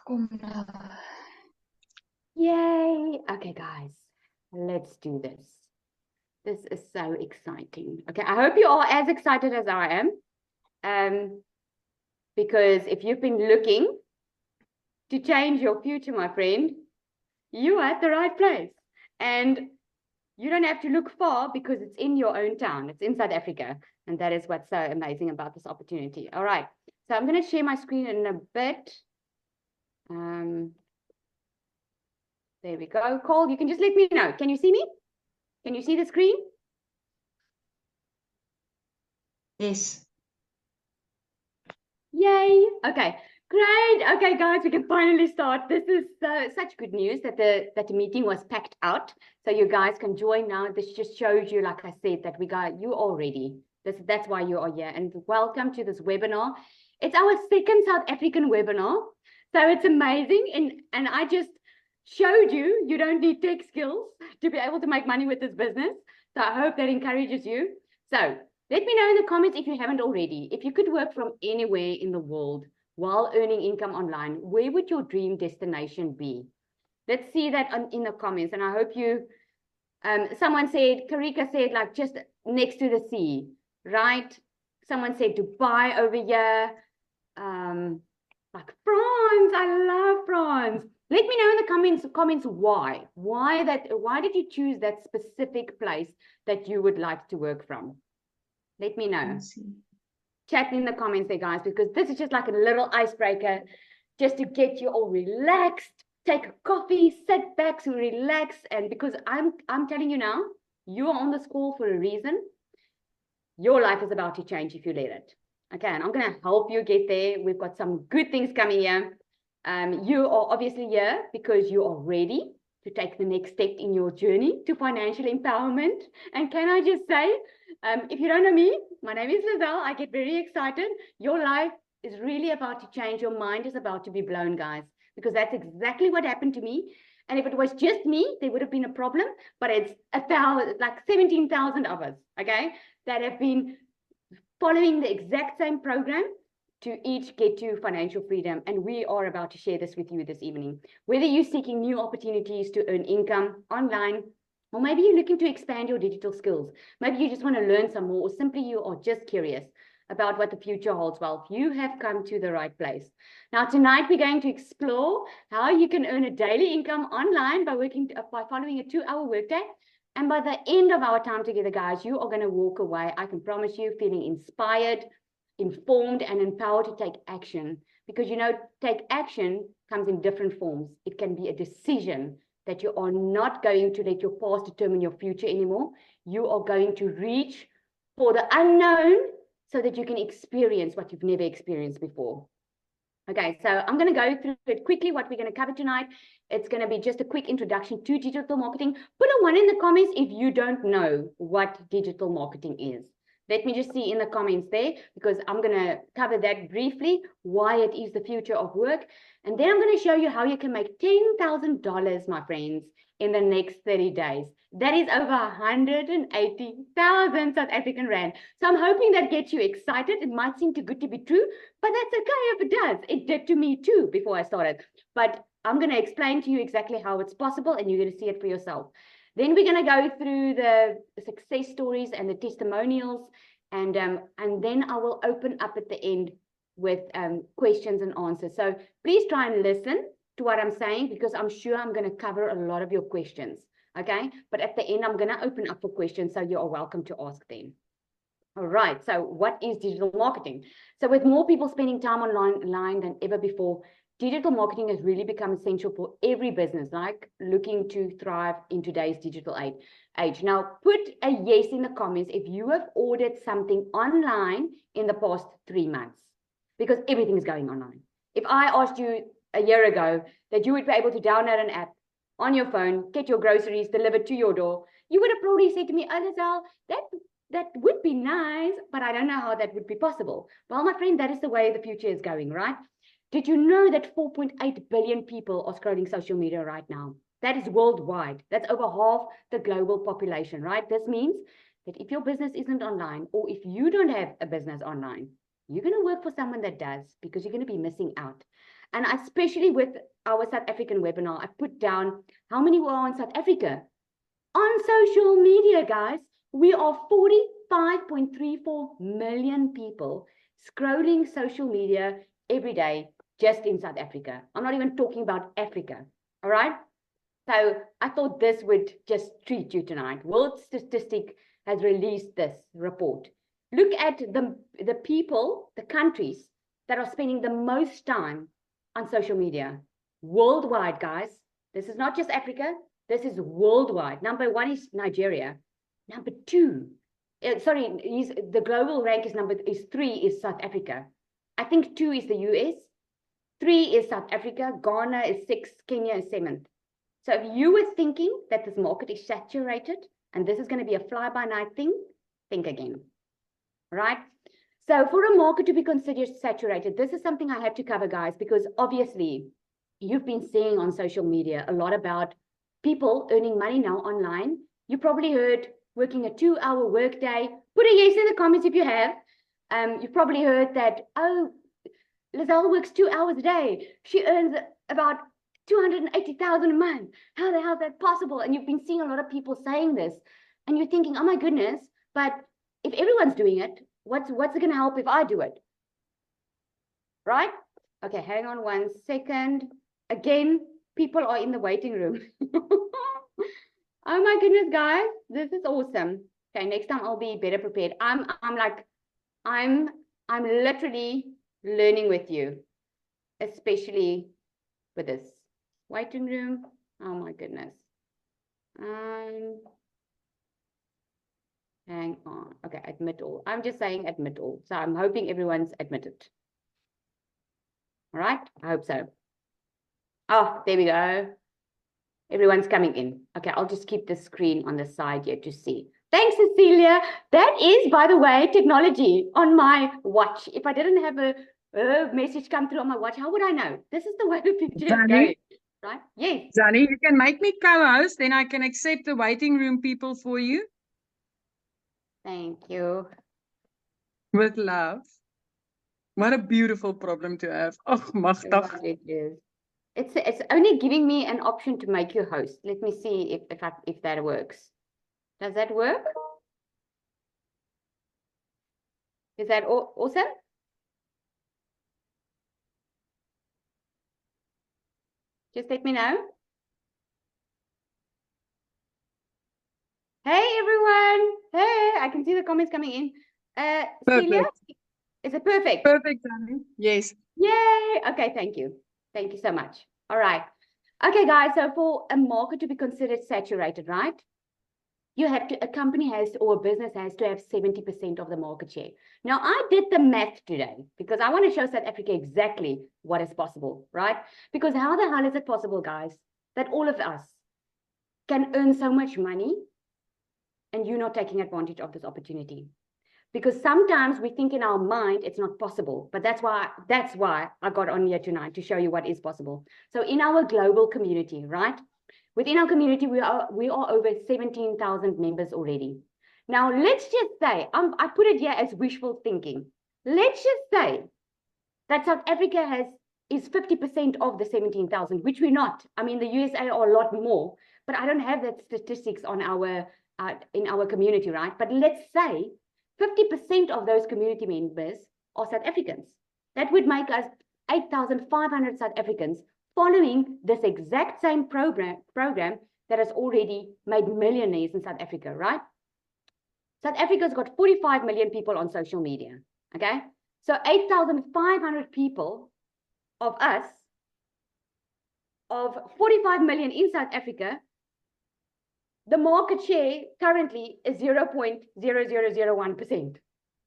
Kom nou. Yay! Okay, guys, let's do this. This is so exciting. Okay, I hope you are as excited as I am. Because if you've been looking to change your future, my friend, you are at the right place. And you don't have to look far because it's in your own town. It's in South Africa. And that is what's so amazing about this opportunity. All right, so I'm going to share my screen in a bit. There we go. Cole, you can just let me know. Can you see me? Can you see the screen? Yes. Yay. Okay, great. Okay, guys, we can finally start. This is such good news that the meeting was packed out. So you guys can join now. This just shows you, like I said, that we got you already. That's why you are here. And welcome to this webinar. It's our second South African webinar. So it's amazing. And I just showed you, you don't need tech skills to be able to make money with this business. So I hope that encourages you. So let me know in the comments if you haven't already. If you could work from anywhere in the world while earning income online, where would your dream destination be? Let's see that in the comments. And I hope you, someone said, Karika said, like just next to the sea, right? Someone said Dubai over here. Like France, I love France. Let me know in the comments why. Why did you choose that specific place that you would like to work from? Let me know. Chat in the comments there, guys, because this is just like a little icebreaker just to get you all relaxed. Take a coffee, sit back, so relax. And because I'm telling you now, you are on this call for a reason. Your life is about to change if you let it. Okay, and I'm going to help you get there. We've got some good things coming here. You are obviously here because you are ready to take the next step in your journey to financial empowerment. And can I just say, if you don't know me, my name is Lizelle. I get very excited. Your life is really about to change. Your mind is about to be blown, guys, because that's exactly what happened to me. And if it was just me, there would have been a problem. But it's like 17,000 of us, okay, that have been following the exact same program to each get to financial freedom. And we are about to share this with you this evening. Whether you're seeking new opportunities to earn income online, or maybe you're looking to expand your digital skills. Maybe you just want to learn some more, or simply you are just curious about what the future holds. Well, you have come to the right place. Now, tonight we're going to explore how you can earn a daily income online by following a 2-hour workday. And by the end of our time together, guys, you are going to walk away, I can promise you, feeling inspired, informed, and empowered to take action. Because, take action comes in different forms. It can be a decision that you are not going to let your past determine your future anymore. You are going to reach for the unknown so that you can experience what you've never experienced before. Okay, so I'm going to go through it quickly, what we're going to cover tonight. It's going to be just a quick introduction to digital marketing. Put a 1 in the comments if you don't know what digital marketing is. Let me just see in the comments there, because I'm going to cover that briefly, why it is the future of work. And then I'm going to show you how you can make $10,000, my friends, in the next 30 days. That is over 180,000 South African Rand. So I'm hoping that gets you excited. It might seem too good to be true, but that's okay if it does. It did to me too before I started. But I'm going to explain to you exactly how it's possible, and you're going to see it for yourself. Then we're going to go through the success stories and the testimonials, and then I will open up at the end with questions and answers. So please try and listen to what I'm saying, because I'm sure I'm going to cover a lot of your questions. Okay, but at the end, I'm going to open up for questions, so you are welcome to ask them. All right, so what is digital marketing? So with more people spending time online than ever before, digital marketing has really become essential for every business, like looking to thrive in today's digital age. Now, put a yes in the comments if you have ordered something online in the past 3 months, because everything is going online. If I asked you a year ago that you would be able to download an app on your phone, get your groceries delivered to your door, you would have probably said to me, oh, Lizelle, that would be nice, but I don't know how that would be possible. Well, my friend, that is the way the future is going, right? Did you know that 4.8 billion people are scrolling social media right now? That is worldwide. That's over half the global population, right? This means that if your business isn't online, or if you don't have a business online, you're going to work for someone that does, because you're going to be missing out. And especially with our South African webinar, I put down how many were on South Africa. On social media, guys, we are 45.34 million people scrolling social media every day just in South Africa. I'm not even talking about Africa, all right? So I thought this would just treat you tonight. World Statistic has released this report. Look at the people, the countries that are spending the most time on social media worldwide, guys. This is not just Africa. This is worldwide. Number one is Nigeria. Number two, the global rank is 3 is South Africa. I think 2 is the US. 3 is South Africa. Ghana is 6. Kenya is 7th. So if you were thinking that this market is saturated and this is going to be a fly-by-night thing, think again, right? So for a market to be considered saturated, this is something I have to cover, guys, because obviously you've been seeing on social media a lot about people earning money now online. You probably heard working a 2-hour workday. Put a yes in the comments if you have. You've probably heard that, oh, Lizelle works 2 hours a day. She earns about 280,000 a month. How the hell is that possible? And you've been seeing a lot of people saying this, and you're thinking, oh my goodness, but if everyone's doing it, what's it going to help if I do it? Right? Okay, hang on 1 second. Again, people are in the waiting room. Oh my goodness, guys, this is awesome. Okay, next time I'll be better prepared. I'm literally learning with you, especially with this waiting room. Oh my goodness. Hang on. Okay, admit all. I'm just saying admit all. So I'm hoping everyone's admitted. All right, I hope so. Oh, there we go. Everyone's coming in. Okay, I'll just keep the screen on the side here to see. Thanks, Cecilia. That is, by the way, technology on my watch. If I didn't have a message come through on my watch, how would I know? This is the way the picture is going, right? Yes. Zanny, you can make me co-host, then I can accept the waiting room people for you. Thank you. With love. What a beautiful problem to have. Oh, machtig. It is. It's only giving me an option to make you host. Let me see if that works. Does that work? Is that awesome? Just let me know. Hey everyone. Hey, I can see the comments coming in. Celia, is it perfect? Perfect, Zanny. Yes. Yay. Okay, thank you. Thank you so much. All right. Okay, guys, so for a market to be considered saturated, right? A company has to, or a business has to have 70% of the market share. Now, I did the math today because I want to show South Africa exactly what is possible, right? Because how the hell is it possible, guys, that all of us can earn so much money and you're not taking advantage of this opportunity? Because sometimes we think in our mind it's not possible, but that's why I got on here tonight to show you what is possible. So in our global community, right? Within our community, we are over 17,000 members already. Now, let's just say, I put it here as wishful thinking. Let's just say that South Africa is 50% of the 17,000, which we're not. I mean, the USA are a lot more, but I don't have that statistics on in our community, right? But let's say 50% of those community members are South Africans. That would make us 8,500 South Africans following this exact same program that has already made millionaires in South Africa, right? South Africa's got 45 million people on social media, okay? So 8,500 people of us, of 45 million in South Africa, the market share currently is 0.0001%.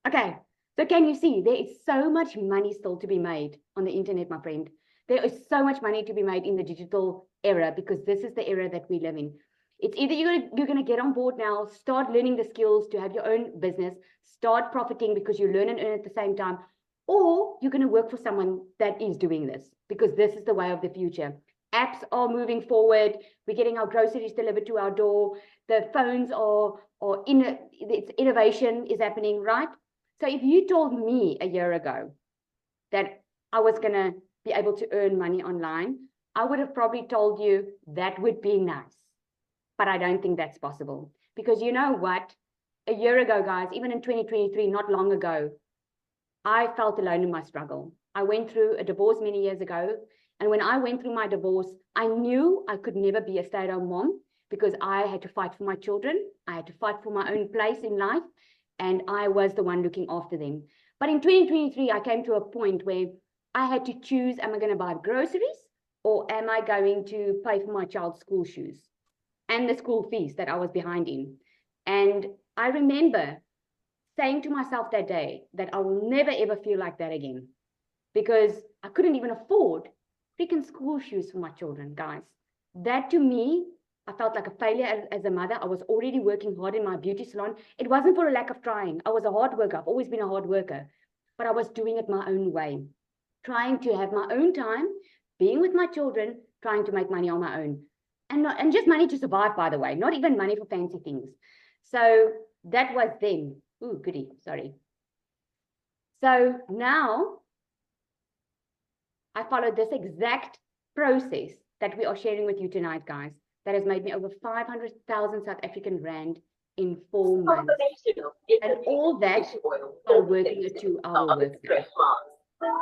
Okay, so can you see there is so much money still to be made on the internet, my friend. There is so much money to be made in the digital era because this is the era that we live in. It's either you're going to get on board now, start learning the skills to have your own business, start profiting because you learn and earn at the same time, or you're going to work for someone that is doing this because this is the way of the future. Apps are moving forward. We're getting our groceries delivered to our door. The phones it's innovation is happening, right? So if you told me a year ago that I was going to be able to earn money online, I would have probably told you that would be nice. But I don't think that's possible. Because you know what? A year ago, guys, even in 2023, not long ago, I felt alone in my struggle. I went through a divorce many years ago. And when I went through my divorce, I knew I could never be a stay-at-home mom because I had to fight for my children. I had to fight for my own place in life. And I was the one looking after them. But in 2023, I came to a point where I had to choose, am I going to buy groceries or am I going to pay for my child's school shoes and the school fees that I was behind in? And I remember saying to myself that day that I will never ever feel like that again because I couldn't even afford freaking school shoes for my children, guys. That to me, I felt like a failure as a mother. I was already working hard in my beauty salon. It wasn't for a lack of trying. I was a hard worker. I've always been a hard worker, but I was doing it my own way, trying to have my own time, being with my children, trying to make money on my own. And just money to survive, by the way, not even money for fancy things. So that was then. Ooh, goody, sorry. So now I followed this exact process that we are sharing with you tonight, guys. That has made me over 500,000 South African Rand in 4 months. And all that while working a 2-hour workday.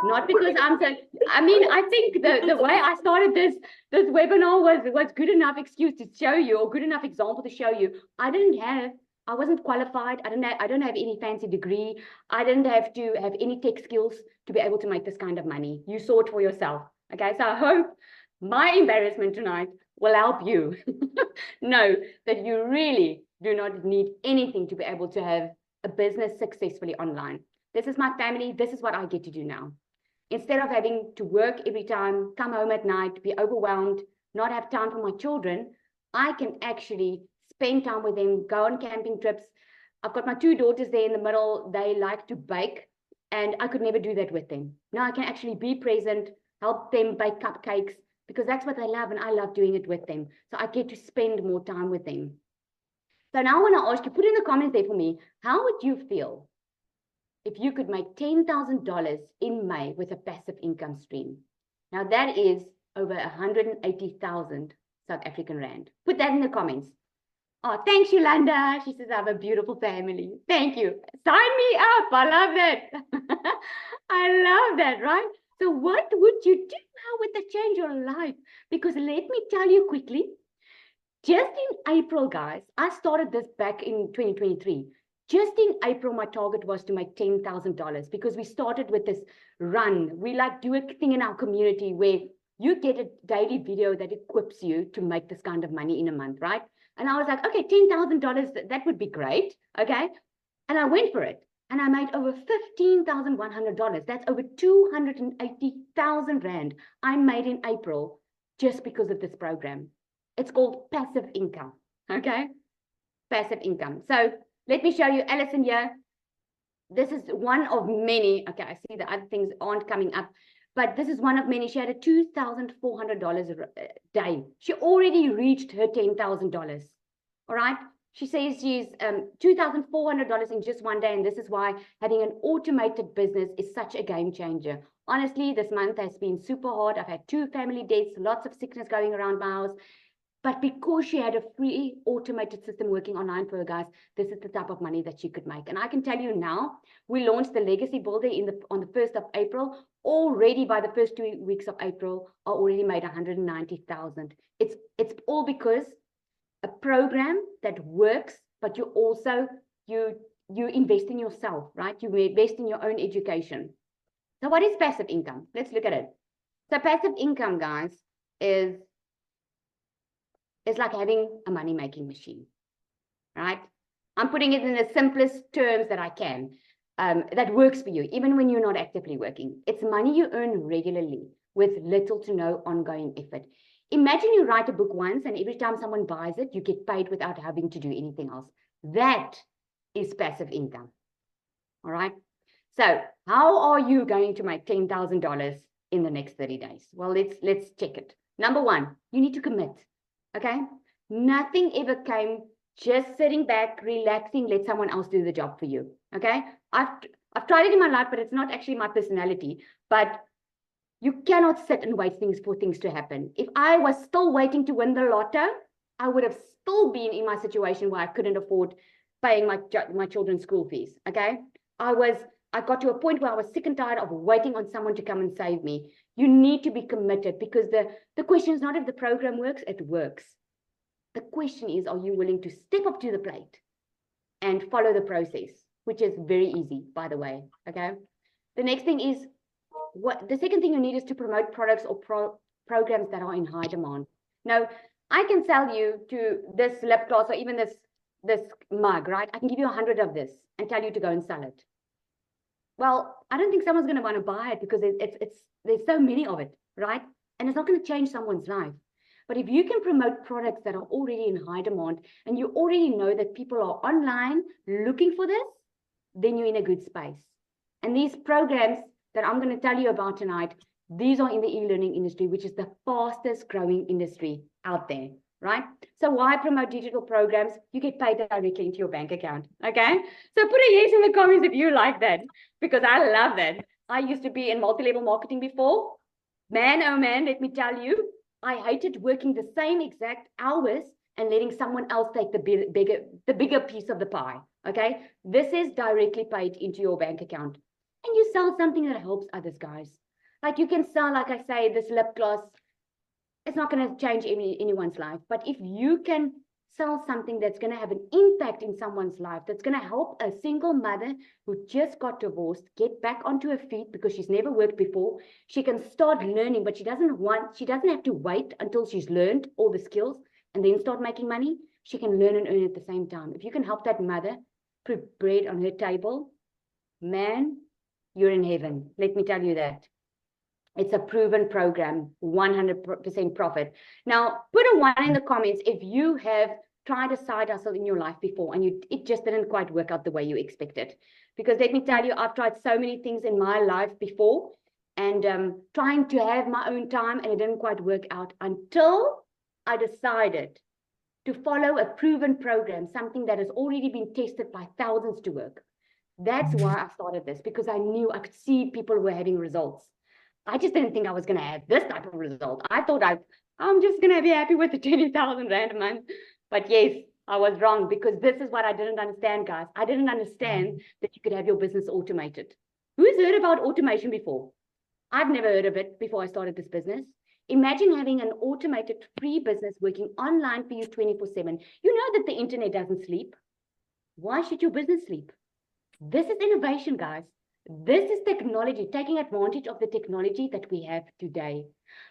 Not because I'm so, I mean, I think the way I started this webinar was good enough excuse to show you, or good enough example to show you. I wasn't qualified. I don't have any fancy degree. I didn't have to have any tech skills to be able to make this kind of money. You saw it for yourself. Okay, so I hope my embarrassment tonight will help you know that you really do not need anything to be able to have a business successfully online. This is my family. This is what I get to do now. Instead of having to work every time, come home at night, be overwhelmed, not have time for my children, I can actually spend time with them, go on camping trips. I've got my 2 daughters there in the middle. They like to bake, and I could never do that with them. Now I can actually be present, help them bake cupcakes, because that's what they love, and I love doing it with them. So I get to spend more time with them. So now I want to ask you, put in the comments there for me, how would you feel if you could make $10,000 in May with a passive income stream? Now that is over 180,000 South African Rand. Put that in the comments. Oh, thanks, Yolanda. She says, I have a beautiful family. Thank you. Sign me up. I love that. I love that, right? So what would you do? How would that change your life? Because let me tell you quickly, just in April, guys, I started this back in 2023. Just in April, my target was to make $10,000 because we started with this run. We like do a thing in our community where you get a daily video that equips you to make this kind of money in a month, right? And I was like, okay, $10,000, that would be great, okay? And I went for it. And I made over $15,100. That's over 280,000 Rand I made in April just because of this program. It's called passive income, okay? Passive income. So let me show you Alison here. This is one of many. Okay, I see the other things aren't coming up, but this is one of many. She had a $2,400 a day. She already reached her $10,000. All right. She says she's $2,400 in just one day. And this is why having an automated business is such a game changer. Honestly, this month has been super hard. I've had 2 family deaths, lots of sickness going around my house. But because she had a free automated system working online for her, guys, this is the type of money that she could make. And I can tell you now, we launched the Legacy Builder on the 1st of April. Already by the first 2 weeks of April, I already made 190,000. It's all because a program that works, but you also, you invest in yourself, right? You invest in your own education. So what is passive income? Let's look at it. So passive income, guys, is like having a money-making machine, right? I'm putting it in the simplest terms that I can, that works for you, even when you're not actively working. It's money you earn regularly with little to no ongoing effort. Imagine you write a book once, and every time someone buys it, you get paid without having to do anything else. That is passive income, all right? So how are you going to make $10,000 in the next 30 days? Well, let's check it. Number 1, you need to commit. Okay, nothing ever came just sitting back, relaxing, let someone else do the job for you. Okay, I've tried it in my life, but it's not actually my personality. But You cannot sit and wait for things to happen. If I was still waiting to win the lotto, I would have still been in my situation where I couldn't afford paying my children's school fees. Okay. I got to a point where I was sick and tired of waiting on someone to come and save me. You need to be committed, because the question is not if the program works, it works. The question is, are you willing to step up to the plate and follow the process, which is very easy, by the way. Okay. The next thing is, the second thing you need is to promote products or programs that are in high demand. Now, I can sell you to this lip gloss or even this mug, right? I can give you 100 of this and tell you to go and sell it. Well, I don't think someone's going to want to buy it, because there's so many of it, right? And it's not going to change someone's life. But if you can promote products that are already in high demand, and you already know that people are online looking for this, then you're in a good space. And these programs that I'm going to tell you about tonight, these are in the e-learning industry, which is the fastest growing industry out there, right? So why promote digital programs? You get paid directly into your bank account, okay? So put a yes in the comments if you like that, because I love that. I used to be in multi-level marketing before. Man, oh man, let me tell you, I hated working the same exact hours and letting someone else take the bigger piece of the pie, okay? This is directly paid into your bank account. And you sell something that helps others, guys. Like you can sell, like I say, this lip gloss. It's not going to change anyone's life. But if you can sell something that's going to have an impact in someone's life, that's going to help a single mother who just got divorced get back onto her feet because she's never worked before, she can start learning, but she doesn't have to wait until she's learned all the skills and then start making money. She can learn and earn at the same time. If you can help that mother put bread on her table, man, you're in heaven. Let me tell you that. It's a proven program, 100% profit. Now, put a 1 in the comments if you have tried a side hustle in your life before and it just didn't quite work out the way you expected. Because let me tell you, I've tried so many things in my life before, and trying to have my own time, and it didn't quite work out until I decided to follow a proven program, something that has already been tested by thousands to work. That's why I started this, because I knew I could see people were having results. I just didn't think I was going to have this type of result. I thought I'm just going to be happy with the 20,000 Rand a month. But yes, I was wrong, because this is what I didn't understand, guys. I didn't understand that you could have your business automated. Who's heard about automation before? I've never heard of it before I started this business. Imagine having an automated free business working online for you 24/7. You know that the internet doesn't sleep. Why should your business sleep? This is innovation, guys. This is technology, taking advantage of the technology that we have today.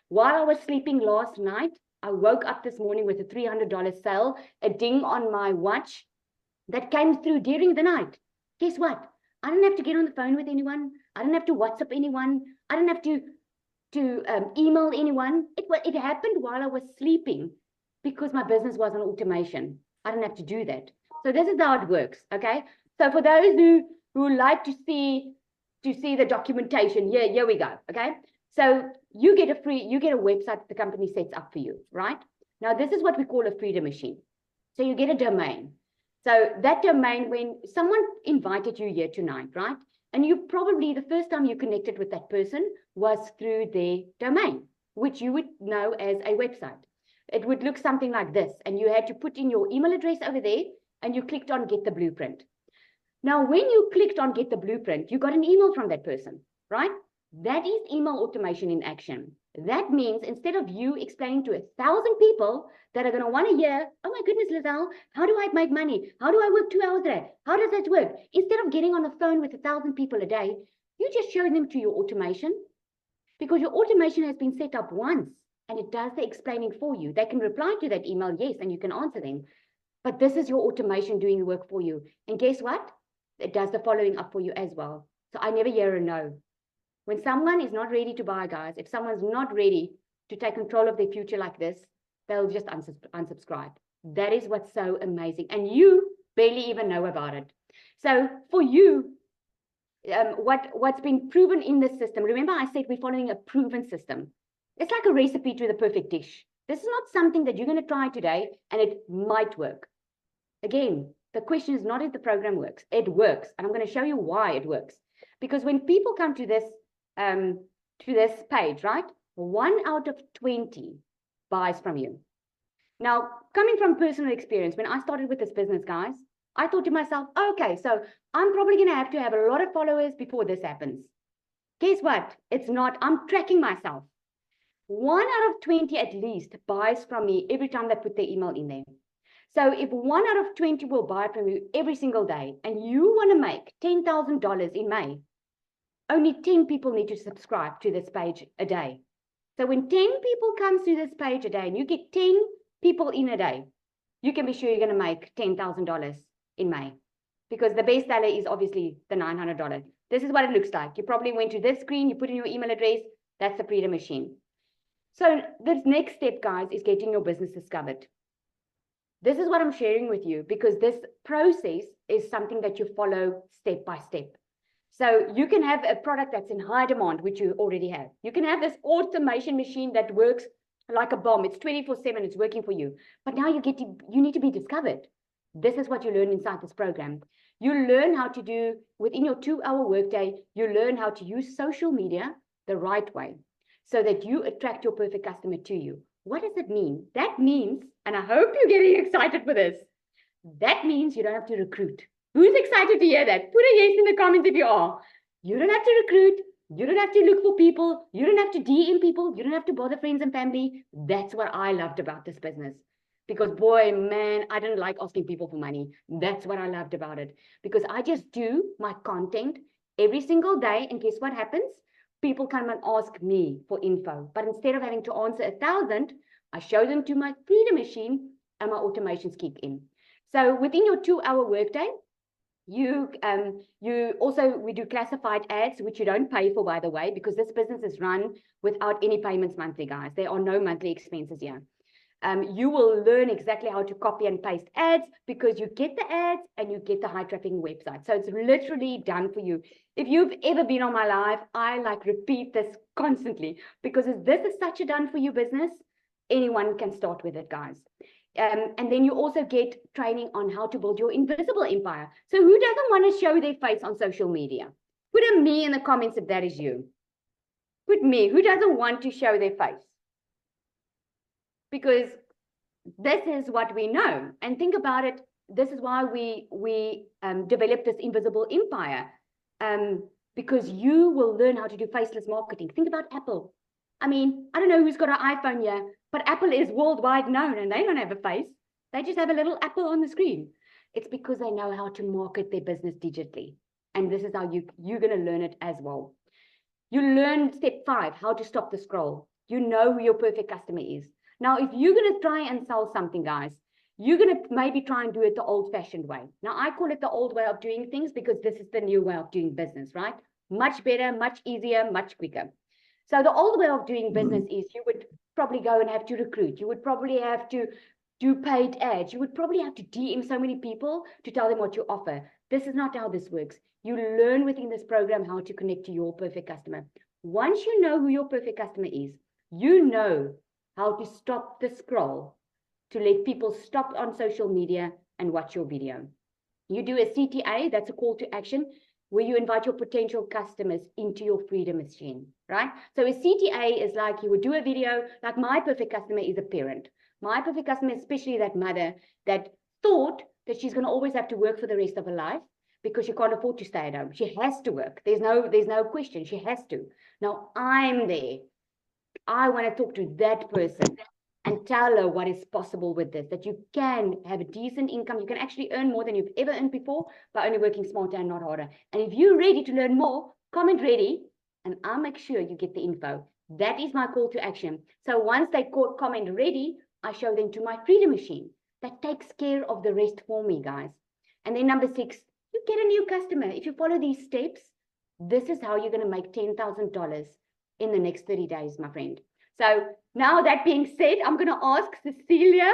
While I was sleeping last night, I woke up this morning with a $300 sale, a ding on my watch that came through during the night. Guess what? I didn't have to get on the phone with anyone. I didn't have to WhatsApp anyone. I didn't have to email anyone. It happened while I was sleeping, because my business was on automation. I didn't have to do that. So this is how it works, okay? So for those who like to see the documentation, here we go, okay? So you get a website that the company sets up for you, right? Now, this is what we call a Freedom Machine. So you get a domain. So that domain, when someone invited you here tonight, right? And you probably, the first time you connected with that person was through their domain, which you would know as a website. It would look something like this, and you had to put in your email address over there, and you clicked on Get the Blueprint. Now, when you clicked on Get the Blueprint, you got an email from that person, right? That is email automation in action. That means instead of you explaining to 1,000 people that are going to want to hear, oh my goodness, Lizelle, how do I make money? How do I work 2 hours a day? How does that work? Instead of getting on the phone with 1,000 people a day, you just show them to your automation, because your automation has been set up once and it does the explaining for you. They can reply to that email, yes, and you can answer them. But this is your automation doing the work for you. And guess what? It does the following up for you as well. So I never hear a no. When someone is not ready to buy, guys, if someone's not ready to take control of their future like this, they'll just unsubscribe. That is what's so amazing. And you barely even know about it. So for you, what's been proven in this system, remember I said we're following a proven system. It's like a recipe to the perfect dish. This is not something that you're going to try today and it might work. Again, the question is not if the program works. It works. And I'm going to show you why it works. Because when people come to this to this page, right? 1 out of 20 buys from you. Now, coming from personal experience, when I started with this business, guys, I thought to myself, okay, so I'm probably going to have a lot of followers before this happens. Guess what? It's not. I'm tracking myself. 1 out of 20 at least buys from me every time they put their email in there. So if 1 out of 20 will buy from you every single day and you want to make $10,000 in May, only 10 people need to subscribe to this page a day. So when 10 people come to this page a day and you get 10 people in a day, you can be sure you're going to make $10,000 in May, because the best seller is obviously the $900. This is what it looks like. You probably went to this screen, you put in your email address, that's the Freedom Machine. So the next step, guys, is getting your business discovered. This is what I'm sharing with you because this process is something that you follow step by step. So you can have a product that's in high demand, which you already have. You can have this automation machine that works like a bomb. It's 24/7, it's working for you. But now you need to be discovered. This is what you learn inside this program. You learn how to do, within your 2-hour workday, you learn how to use social media the right way so that you attract your perfect customer to you. What does it mean? That means, and I hope you're getting excited for this, that means you don't have to recruit. Who's excited to hear that? Put a yes in the comments if you are. You don't have to recruit. You don't have to look for people. You don't have to DM people. You don't have to bother friends and family. That's what I loved about this business. Because boy, man, I didn't like asking people for money. That's what I loved about it. Because I just do my content every single day. And guess what happens? People come and ask me for info. But instead of having to answer 1,000, I show them to my Freedom Machine and my automations kick in. So within your 2-hour workday, we do classified ads, which you don't pay for, by the way, because this business is run without any payments monthly, guys. There are no monthly expenses here. You will learn exactly how to copy and paste ads because you get the ads and you get the high traffic website. So it's literally done for you. If you've ever been on my live, I repeat this constantly because if this is such a done for you business, anyone can start with it, guys. And then you also get training on how to build your invisible empire. So who doesn't want to show their face on social media? Put a me in the comments if that is you. Put me. Who doesn't want to show their face? Because this is what we know. And think about it. This is why we developed this invisible empire. Because you will learn how to do faceless marketing. Think about Apple. I mean, I don't know who's got an iPhone here, but Apple is worldwide known and they don't have a face. They just have a little apple on the screen. It's because they know how to market their business digitally. And this is how you're going to learn it as well. You learn step 5, how to stop the scroll. You know who your perfect customer is. Now, if you're going to try and sell something, guys, you're going to maybe try and do it the old-fashioned way. Now, I call it the old way of doing things because this is the new way of doing business, right? Much better, much easier, much quicker. So the old way of doing business is you would probably go and have to recruit. You would probably have to do paid ads. You would probably have to DM so many people to tell them what you offer. This is not how this works. You learn within this program how to connect to your perfect customer. Once you know who your perfect customer is, you know how to stop the scroll, to let people stop on social media and watch your video. You do a CTA, that's a call to action, where you invite your potential customers into your Freedom Machine, right? So a CTA is like you would do a video, like my perfect customer is a parent. My perfect customer, especially that mother that thought that she's going to always have to work for the rest of her life because she can't afford to stay at home. She has to work. There's no question. She has to. Now I'm there. I want to talk to that person and tell her what is possible with this, that you can have a decent income. You can actually earn more than you've ever earned before by only working smarter and not harder. And if you're ready to learn more, comment ready, and I'll make sure you get the info. That is my call to action. So once they comment ready, I show them to my Freedom Machine. That takes care of the rest for me, guys. And then number 6, you get a new customer. If you follow these steps, this is how you're going to make $10,000 in the next 30 days, my friend. So now that being said, I'm going to ask Cecilia,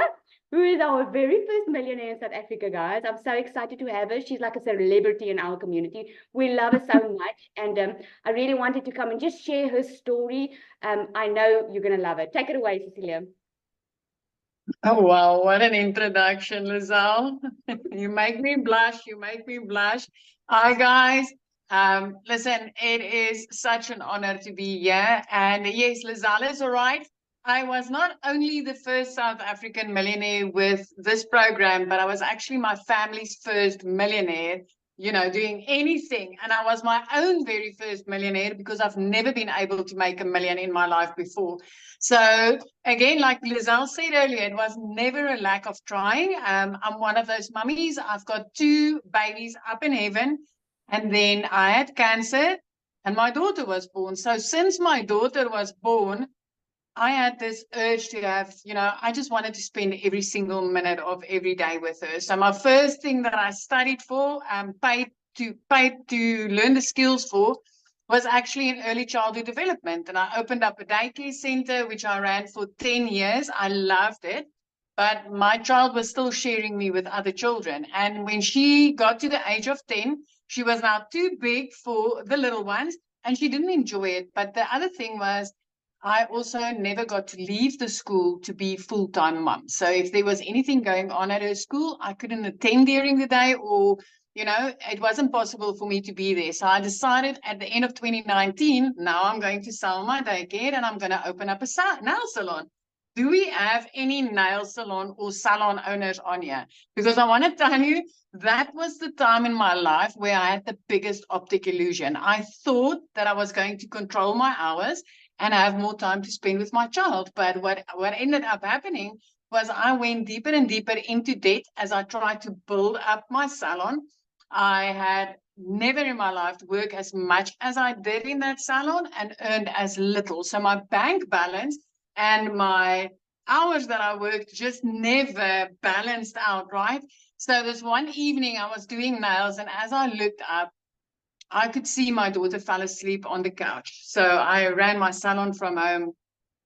who is our very first millionaire in South Africa, guys. I'm so excited to have her. She's like a celebrity in our community. We love her so much. And I really wanted to come and just share her story. I know you're going to love it. Take it away, Cecilia. Oh, wow. What an introduction, Lizelle. You make me blush. You make me blush. Hi, guys. Listen, it is such an honor to be here. And yes, Lizelle is all right. I was not only the first South African millionaire with this program, but I was actually my family's first millionaire, doing anything. And I was my own very first millionaire because I've never been able to make $1 million in my life before. So again, like Lizelle said earlier, it was never a lack of trying. I'm one of those mummies. I've got 2 babies up in heaven. And then I had cancer and my daughter was born. So since my daughter was born, I had this urge to have, I just wanted to spend every single minute of every day with her. So my first thing that I studied for, paid to learn the skills for, was actually in early childhood development. And I opened up a daycare center, which I ran for 10 years. I loved it. But my child was still sharing me with other children. And when she got to the age of 10, she was now too big for the little ones and she didn't enjoy it. But the other thing was, I also never got to leave the school to be full-time mom. So if there was anything going on at her school, I couldn't attend during the day or, it wasn't possible for me to be there. So I decided at the end of 2019, now I'm going to sell my daycare and I'm going to open up a nail salon. Do we have any nail salon or salon owners on here? Because I want to tell you, that was the time in my life where I had the biggest optic illusion. I thought that I was going to control my hours and I have more time to spend with my child. But what ended up happening was I went deeper and deeper into debt as I tried to build up my salon. I had never in my life worked as much as I did in that salon and earned as little. So my bank balance and my hours that I worked just never balanced out, right? So this one evening I was doing nails, and as I looked up, I could see my daughter fell asleep on the couch. So I ran my salon from home,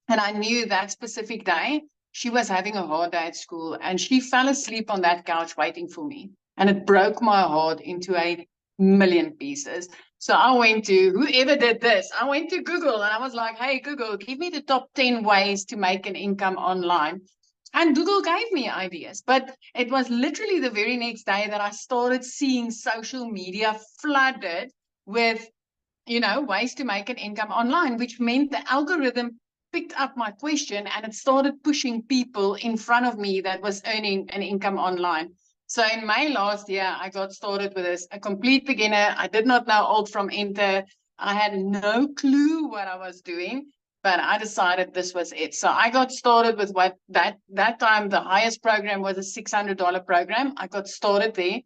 and I knew that specific day she was having a hard day at school, and she fell asleep on that couch waiting for me. And it broke my heart into 1,000,000 pieces. So I went to whoever did this. I went to Google and I was like, hey, Google, give me the top 10 ways to make an income online. And Google gave me ideas, but it was literally the very next day that I started seeing social media flooded with, ways to make an income online, which meant the algorithm picked up my question and it started pushing people in front of me that was earning an income online. So in May last year, I got started with this, a complete beginner. I did not know alt from enter. I had no clue what I was doing, but I decided this was it. So I got started with what that time, the highest program was a $600 program. I got started there.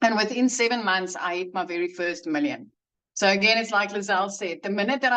And within 7 months, I hit my very first $1 million. So again, it's like Lizelle said, the minute that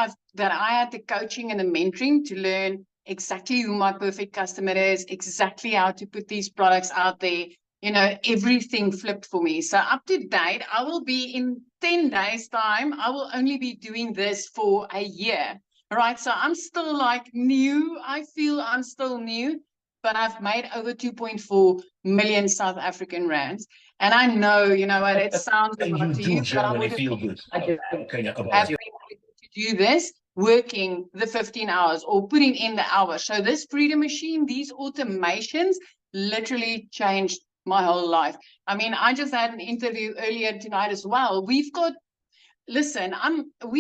I had the coaching and the mentoring to learn exactly who my perfect customer is, exactly how to put these products out there, everything flipped for me. So up to date, I will be in 10 days time, I will only be doing this for a year, right? So I'm still like new. I feel I'm still new, but I've made over 2.4 million South African rands. And I know, what it sounds a lot to you, but I would have been able to do this working the 15 hours or putting in the hours. So this Freedom Machine, these automations literally changed my whole life. I mean, I just had an interview earlier tonight as well. We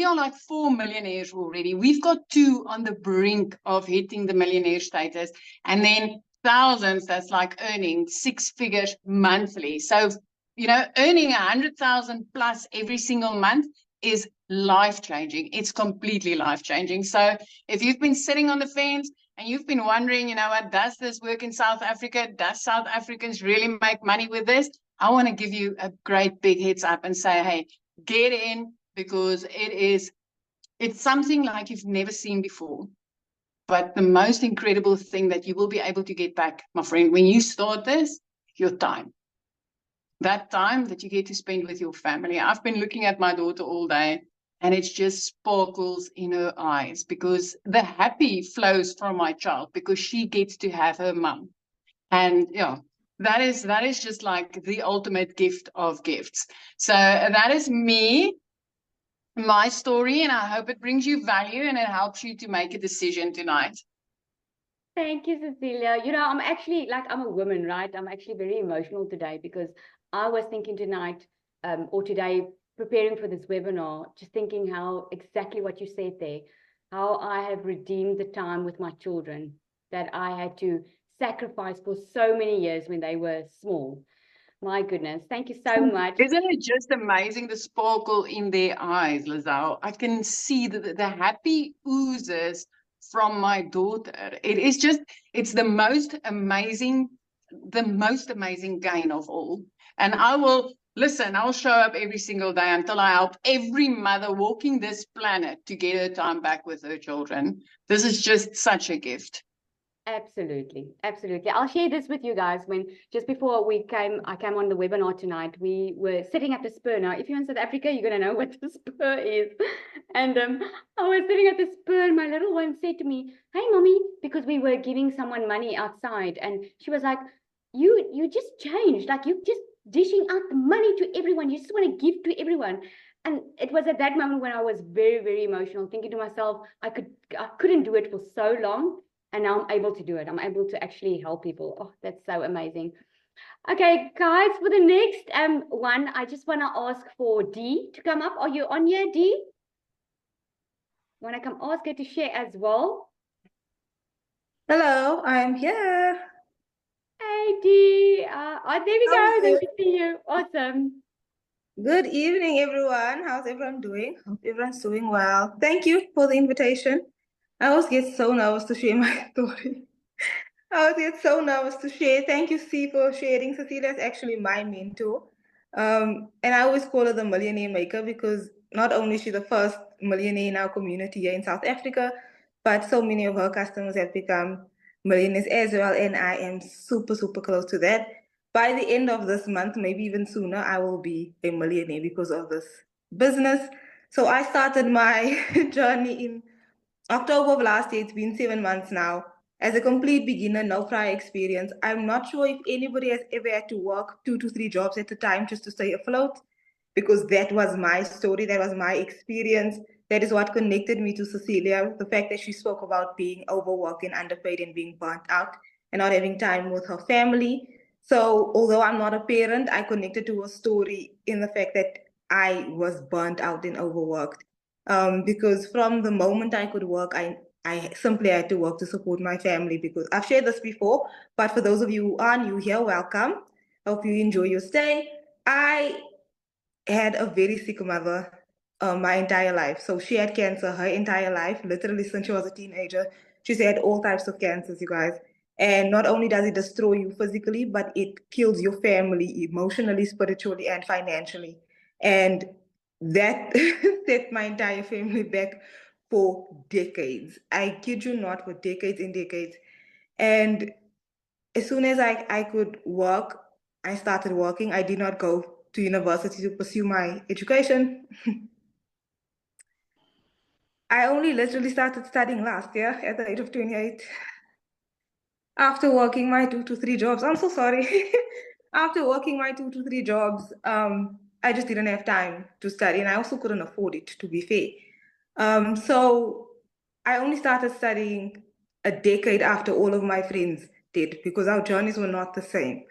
are like 4 millionaires already. We've got 2 on the brink of hitting the millionaire status. And then thousands that's like earning 6 figures monthly. So, earning 100,000 plus every single month is life-changing. It's completely life-changing. So if you've been sitting on the fence and you've been wondering, what, does this work in South Africa? Does South Africans really make money with this? I want to give you a great big heads up and say, hey, get in, because it's something like you've never seen before. But the most incredible thing that you will be able to get back, my friend, when you start this, your time. That time that you get to spend with your family. I've been looking at my daughter all day and it just sparkles in her eyes because the happy flows from my child because she gets to have her mum. And that is just like the ultimate gift of gifts. So that is me, my story, and I hope it brings you value and it helps you to make a decision tonight. Thank you, Cecilia. I'm actually I'm a woman, right? I'm actually very emotional today because I was thinking tonight or today preparing for this webinar, just thinking how exactly what you said there, how I have redeemed the time with my children that I had to sacrifice for so many years when they were small. My goodness, thank you so much. Isn't it just amazing, the sparkle in their eyes, Lizelle? I can see the happy oozes from my daughter. It is just, it's the most amazing gain of all. And I'll show up every single day until I help every mother walking this planet to get her time back with her children. This is just such a gift. Absolutely, absolutely. I'll share this with you guys. When just before I came on the webinar tonight, we were sitting at the Spur. Now, if you're in South Africa, you're gonna know what the Spur is. And I was sitting at the Spur, and my little one said to me, "Hey, mommy," because we were giving someone money outside, and she was like, "You just changed. Like you just dishing out the money to everyone. You just want to give to everyone." And it was at that moment when I was very, very emotional, thinking to myself, I couldn't do it for so long. And now I'm able to do it. I'm able to actually help people. Oh, that's so amazing. Okay, guys, for the next one, I just want to ask for Dee to come up. Are you on here, Dee? Want to come ask her to share as well? Hello, I'm here. Hey, Dee. There we go. There we see you. Awesome. Good evening, everyone. How's everyone doing? Hope everyone's doing well. Thank you for the invitation. I always get so nervous to share my story. I always get so nervous to share. Thank you, C, for sharing. Cecilia is actually my mentor. And I always call her the millionaire maker because not only is she the first millionaire in our community here in South Africa, but so many of her customers have become millionaires as well. And I am super, super close to that. By the end of this month, maybe even sooner, I will be a millionaire because of this business. So I started my journey in October of last year. It's been 7 months now. As a complete beginner, no prior experience. I'm not sure if anybody has ever had to work 2 to 3 jobs at a time just to stay afloat, because that was my story. That was my experience. That is what connected me to Cecilia. The fact that she spoke about being overworked and underpaid and being burnt out and not having time with her family. So although I'm not a parent, I connected to her story in the fact that I was burnt out and overworked. Because from the moment I could work, I simply had to work to support my family, because I've shared this before, but for those of you who are new here, welcome. Hope you enjoy your stay. I had a very sick mother my entire life. So she had cancer her entire life, literally since she was a teenager. She's had all types of cancers, you guys. And not only does it destroy you physically, but it kills your family emotionally, spiritually, and financially. And that set my entire family back for decades. I kid you not, for decades and decades. And as soon as I could work, I started working. I did not go to university to pursue my education. I only literally started studying last year at the age of 28. After working my 2 to 3 jobs, I'm so sorry. After working my 2 to 3 jobs, I just didn't have time to study, and I also couldn't afford it, to be fair. So I only started studying a decade after all of my friends did, because our journeys were not the same.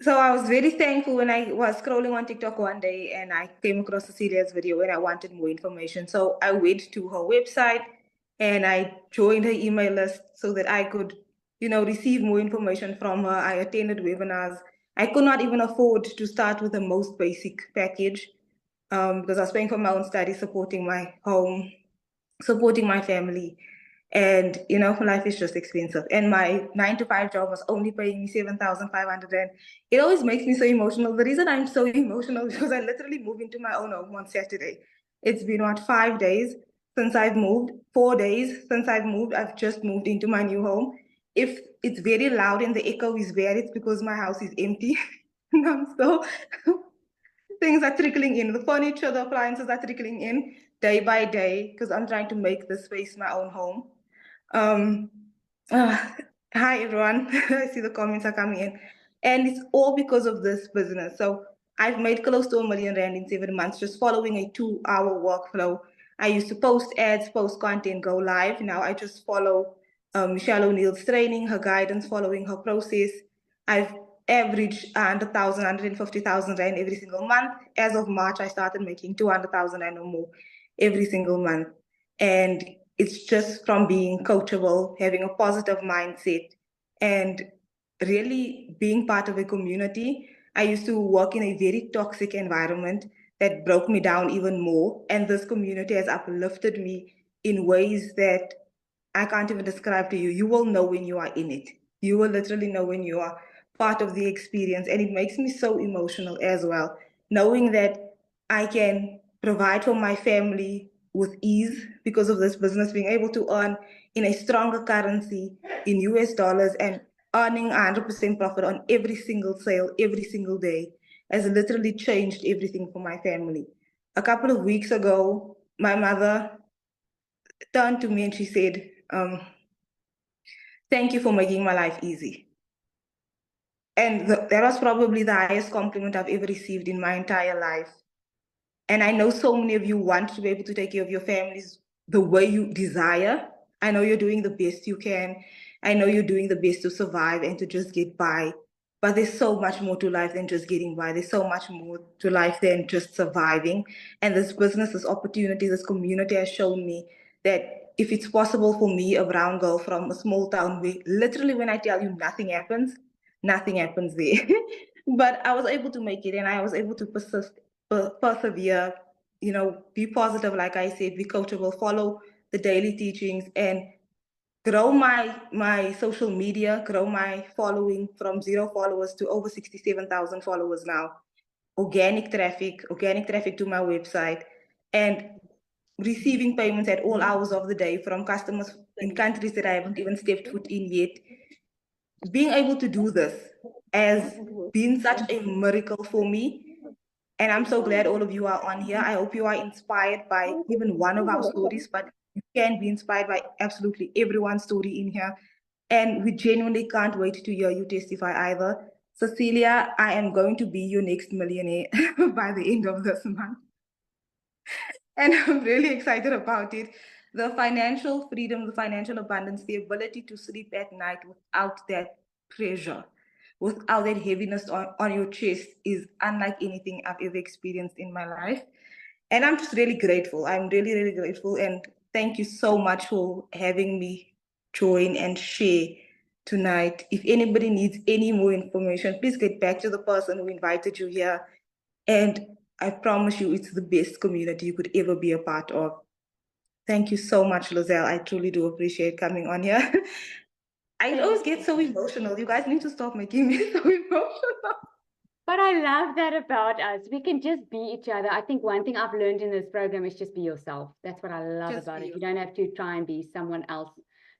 So I was very thankful when I was scrolling on TikTok one day and I came across Cecilia's video and I wanted more information. So I went to her website and I joined her email list so that I could, receive more information from her. I attended webinars. I could not even afford to start with the most basic package because I was paying for my own study, supporting my home, supporting my family. And, life is just expensive. And my 9 to 5 job was only paying me 7,500. And it always makes me so emotional. The reason I'm so emotional is because I literally moved into my own home on Saturday. It's been, 5 days since I've moved, 4 days since I've moved. I've just moved into my new home. If it's very loud and the echo is bad, it's because my house is empty. So things are trickling in. The furniture, the appliances are trickling in day by day because I'm trying to make this space my own home. Hi, everyone. I see the comments are coming in. And it's all because of this business. So I've made close to R1 million in 7 months just following a 2-hour workflow. I used to post ads, post content, go live. Now I just follow Michelle O'Neill's training, her guidance, following her process. I've average 100,000, 150,000 Rand every single month. As of March, I started making 200,000 Rand or more every single month. And it's just from being coachable, having a positive mindset, and really being part of a community. I used to work in a very toxic environment that broke me down even more. And this community has uplifted me in ways that I can't even describe to you. You will know when you are in it. You will literally know when you are part of the experience. And it makes me so emotional as well, knowing that I can provide for my family with ease because of this business, being able to earn in a stronger currency in US dollars and earning 100% profit on every single sale, every single day, has literally changed everything for my family. A couple of weeks ago, my mother turned to me and she said, thank you for making my life easy. And that was probably the highest compliment I've ever received in my entire life. And I know so many of you want to be able to take care of your families the way you desire. I know you're doing the best you can. I know you're doing the best to survive and to just get by. But there's so much more to life than just getting by. There's so much more to life than just surviving. And this business, this opportunity, this community has shown me that if it's possible for me, a brown girl from a small town where literally when I tell you nothing happens there. But I was able to make it and I was able to persevere, be positive, like I said, be coachable, follow the daily teachings, and grow my social media, grow my following from 0 followers to over 67,000 followers now. Organic traffic to my website, and receiving payments at all hours of the day from customers in countries that I haven't even stepped foot in yet. Being able to do this has been such a miracle for me. And I'm so glad all of you are on here. I hope you are inspired by even one of our stories, but you can be inspired by absolutely everyone's story in here. And we genuinely can't wait to hear you testify either. Cecilia, I am going to be your next millionaire by the end of this month. And I'm really excited about it. The financial freedom, the financial abundance, the ability to sleep at night without that pressure, without that heaviness on your chest is unlike anything I've ever experienced in my life. And I'm just really grateful. I'm really, really grateful. And thank you so much for having me join and share tonight. If anybody needs any more information, please get back to the person who invited you here. And I promise you, it's the best community you could ever be a part of. Thank you so much, Lozelle. I truly do appreciate coming on here. I always get so emotional. You guys need to stop making me so emotional. But I love that about us. We can just be each other. I think one thing I've learned in this program is just be yourself. That's what I love Just about be it. You don't have to try and be someone else.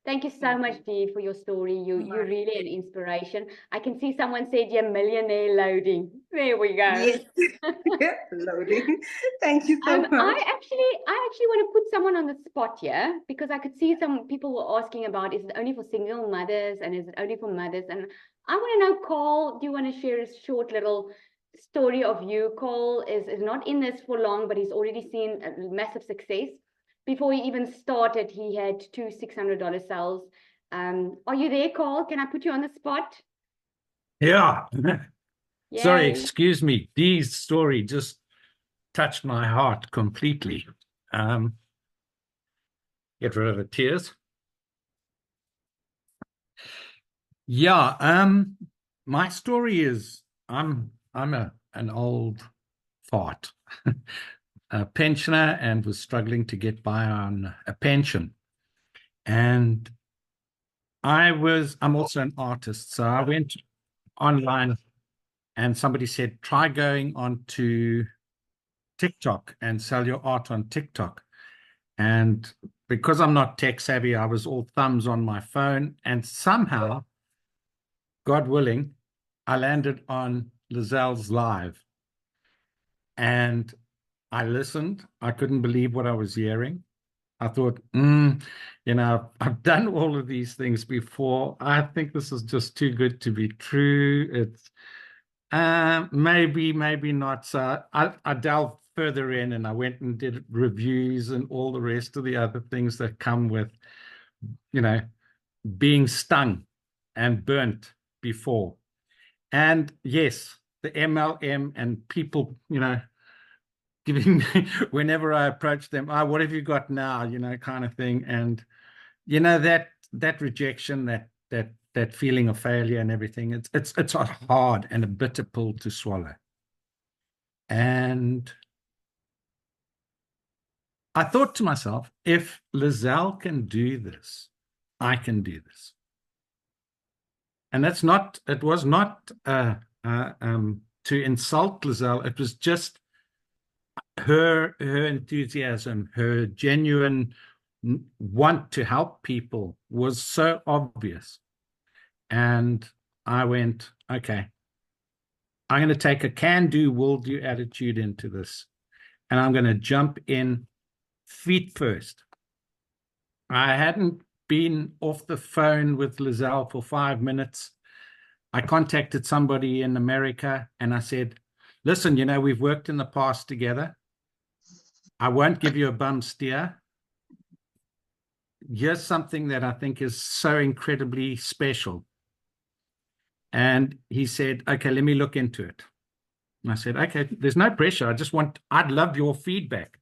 Thank you so much, Dee, for your story. You're really an inspiration. I can see someone said you're millionaire loading. There we go. Yes. Loading. Thank you so much. I actually want to put someone on the spot here because I could see some people were asking about, is it only for single mothers and is it only for mothers? And I want to know, Cole, do you want to share a short little story of you? Cole is not in this for long, but he's already seen a massive success. Before he even started, he had 2 $600 sales. Are you there, Cole? Can I put you on the spot? Yeah. Sorry, Yay. excuse me. Dee's story just touched my heart completely. Get rid of the tears. Yeah, my story is I'm an old fart, a pensioner, and was struggling to get by on a pension. And I'm also an artist, so I went online and somebody said, try going on to TikTok and sell your art on TikTok. And because I'm not tech savvy, I was all thumbs on my phone. And somehow, God willing, I landed on Lozelle's live. And I listened. I couldn't believe what I was hearing. I thought, I've done all of these things before. I think this is just too good to be true. It's maybe not. So I delved further in and I went and did reviews and all the rest of the other things that come with, being stung and burnt before. And yes, the MLM and people, giving me, whenever I approach them, what have you got now, kind of thing. And, that rejection, that feeling of failure and everything, it's a hard and a bitter pill to swallow. And I thought to myself, if Lizelle can do this, I can do this. And it was not to insult Lizelle. It was just her enthusiasm, her genuine want to help people was so obvious. And I went, okay, I'm going to take a can-do, will-do attitude into this. And I'm going to jump in feet first. I hadn't been off the phone with Lizelle for 5 minutes. I contacted somebody in America and I said, listen, we've worked in the past together. I won't give you a bum steer. Here's something that I think is so incredibly special. And he said, okay, let me look into it. And I said, okay, there's no pressure. I'd love your feedback.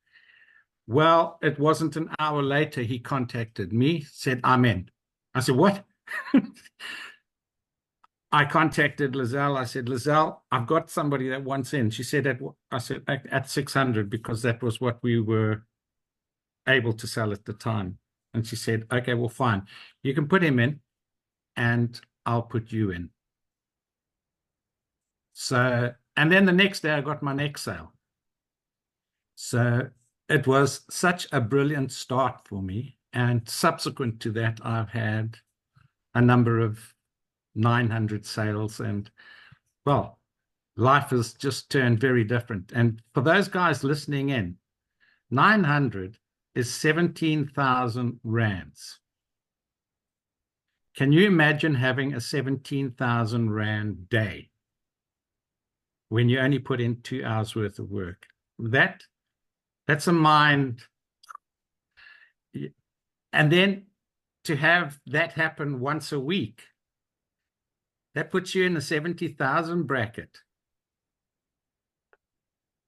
Well, it wasn't an hour later, he contacted me, said, I'm in. I said, what? I contacted Lizelle. I said, Lizelle, I've got somebody that wants in. She said, at 600, because that was what we were able to sell at the time. And she said, okay, well, fine. You can put him in and I'll put you in. So, and then the next day I got my next sale. So it was such a brilliant start for me. And subsequent to that, I've had a number of 900 sales. And, well, life has just turned very different. And for those guys listening in, 900 is 17,000 rands. Can you imagine having a 17,000 rand day when you only put in 2 hours worth of work? That's a mind. And then to have that happen once a week, that puts you in the 70,000 bracket.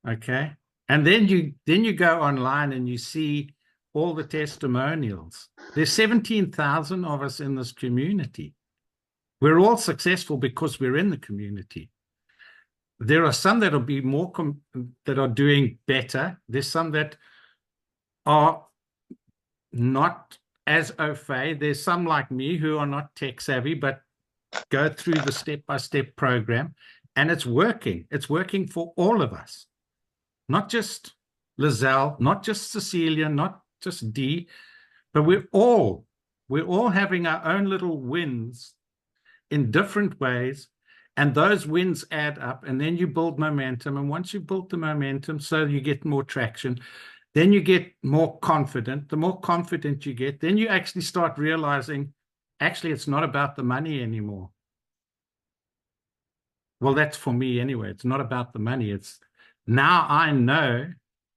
Okay. And then you go online and you see all the testimonials. There's 17,000 of us in this community. We're all successful because we're in the community. There are some that will be more that are doing better. There's some that are not as au fait. There's some like me who are not tech savvy, but go through the step-by-step program, and it's working. It's working for all of us, not just Lizelle, not just Cecilia, not just Dee, but we're all having our own little wins in different ways. And those wins add up, and then you build momentum. And once you've built the momentum, so you get more traction, then you get more confident. The more confident you get, then you actually start realizing, actually, it's not about the money anymore. Well, that's for me anyway. It's not about the money. It's now I know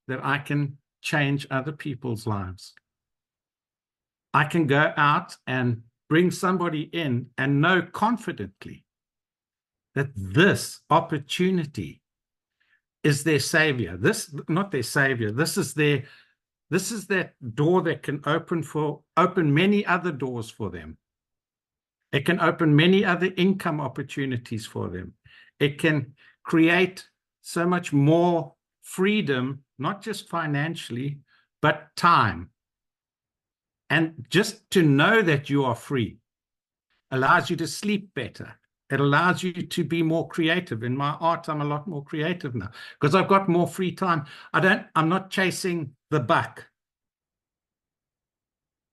that I can change other people's lives. I can go out and bring somebody in and know confidently that this opportunity is their savior. This, not their savior. This is that door that can open many other doors for them. It can open many other income opportunities for them. It can create so much more freedom, not just financially, but time. And just to know that you are free allows you to sleep better. It allows you to be more creative. In my art, I'm a lot more creative now because I've got more free time. I'm not chasing the buck.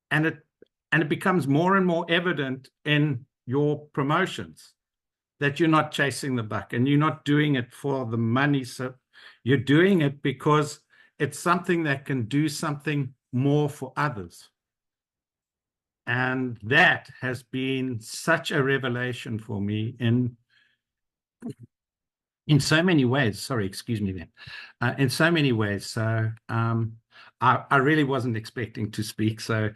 And it becomes more and more evident in your promotions that you're not chasing the buck and you're not doing it for the money. So you're doing it because it's something that can do something more for others. And that has been such a revelation for me in so many ways. Sorry, excuse me then. In so many ways. So I really wasn't expecting to speak. So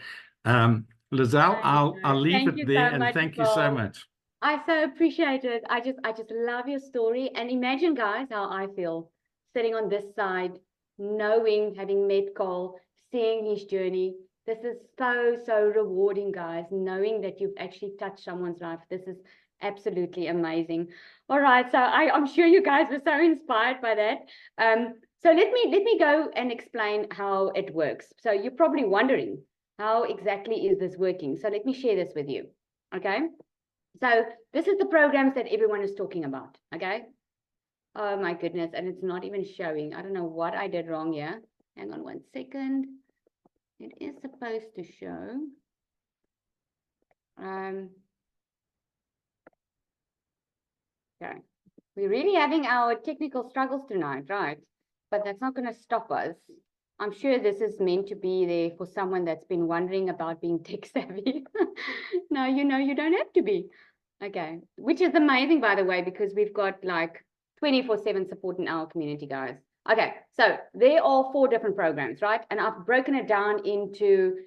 Lizelle, I'll leave it there, and thank you so much. I so appreciate it. I just love your story. And imagine, guys, how I feel sitting on this side, knowing, having met Carl, seeing his journey. This is so rewarding, guys, knowing that you've actually touched someone's life. This is absolutely amazing. All right, so I'm sure you guys were so inspired by that. So let me go and explain how it works. So you're probably wondering, how exactly is this working? So let me share this with you. Okay. So this is the programs that everyone is talking about, okay? Oh my goodness, and it's not even showing. I don't know what I did wrong here. Hang on 1 second. It is supposed to show. Okay. We're really having our technical struggles tonight, right? But that's not going to stop us. I'm sure this is meant to be there for someone that's been wondering about being tech savvy. No, you don't have to be. Okay, which is amazing, by the way, because we've got like 24/7 support in our community, guys. Okay, so there are 4 different programs, right? And I've broken it down into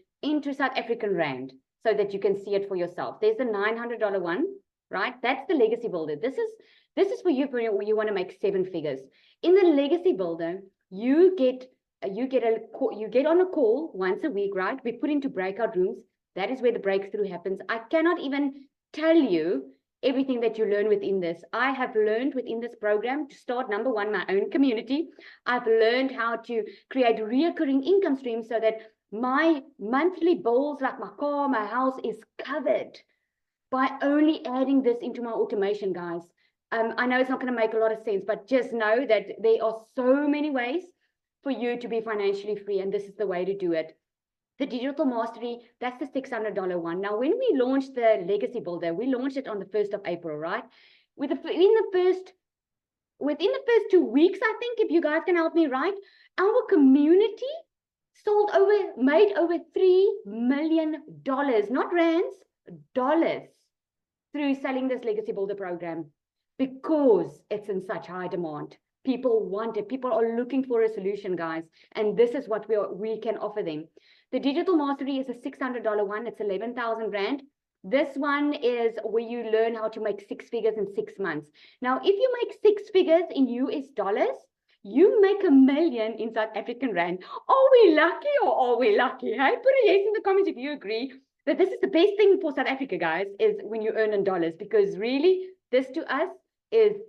South African Rand so that you can see it for yourself. There's the $900 one, right? That's the Legacy Builder. This is for you when you want to make 7 figures. In the Legacy Builder, you get on a call once a week, right? We put into breakout rooms. That is where the breakthrough happens. I cannot even tell you everything that you learn within this. I have learned within this program to start, number 1, my own community. I've learned how to create reoccurring income streams so that my monthly bills, like my car, my house, is covered by only adding this into my automation, guys. I know it's not going to make a lot of sense, but just know that there are so many ways for you to be financially free, and this is the way to do it. The Digital Mastery, that's the $600 one. Now, when we launched the Legacy Builder, we launched it on the 1st of April, right? Within the first 2 weeks, I think, if you guys can help me, right? Our community made over $3 million, not rands, dollars, through selling this Legacy Builder program, because it's in such high demand. People want it. People are looking for a solution, guys. And this is what we can offer them. The Digital Mastery is a $600 one. It's 11,000 Rand. This one is where you learn how to make 6 figures in 6 months. Now, if you make 6 figures in US dollars, you make $1 million in South African Rand. Are we lucky or are we lucky? Hey, put a yes in the comments if you agree that this is the best thing for South Africa, guys, is when you earn in dollars, because really, this to us is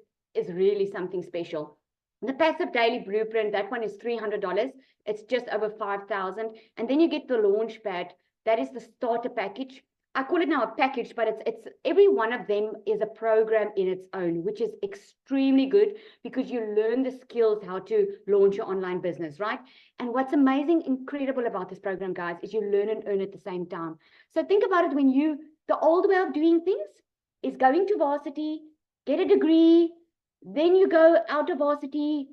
really something special. The Passive Daily Blueprint, that one is $300. It's just over 5,000. And then you get the Launchpad. That is the starter package. I call it now a package, but it's every one of them is a program in its own, which is extremely good because you learn the skills how to launch your online business, right? And what's amazing, incredible about this program, guys, is you learn and earn at the same time. So think about it, the old way of doing things is going to varsity, get a degree, then you go out of varsity,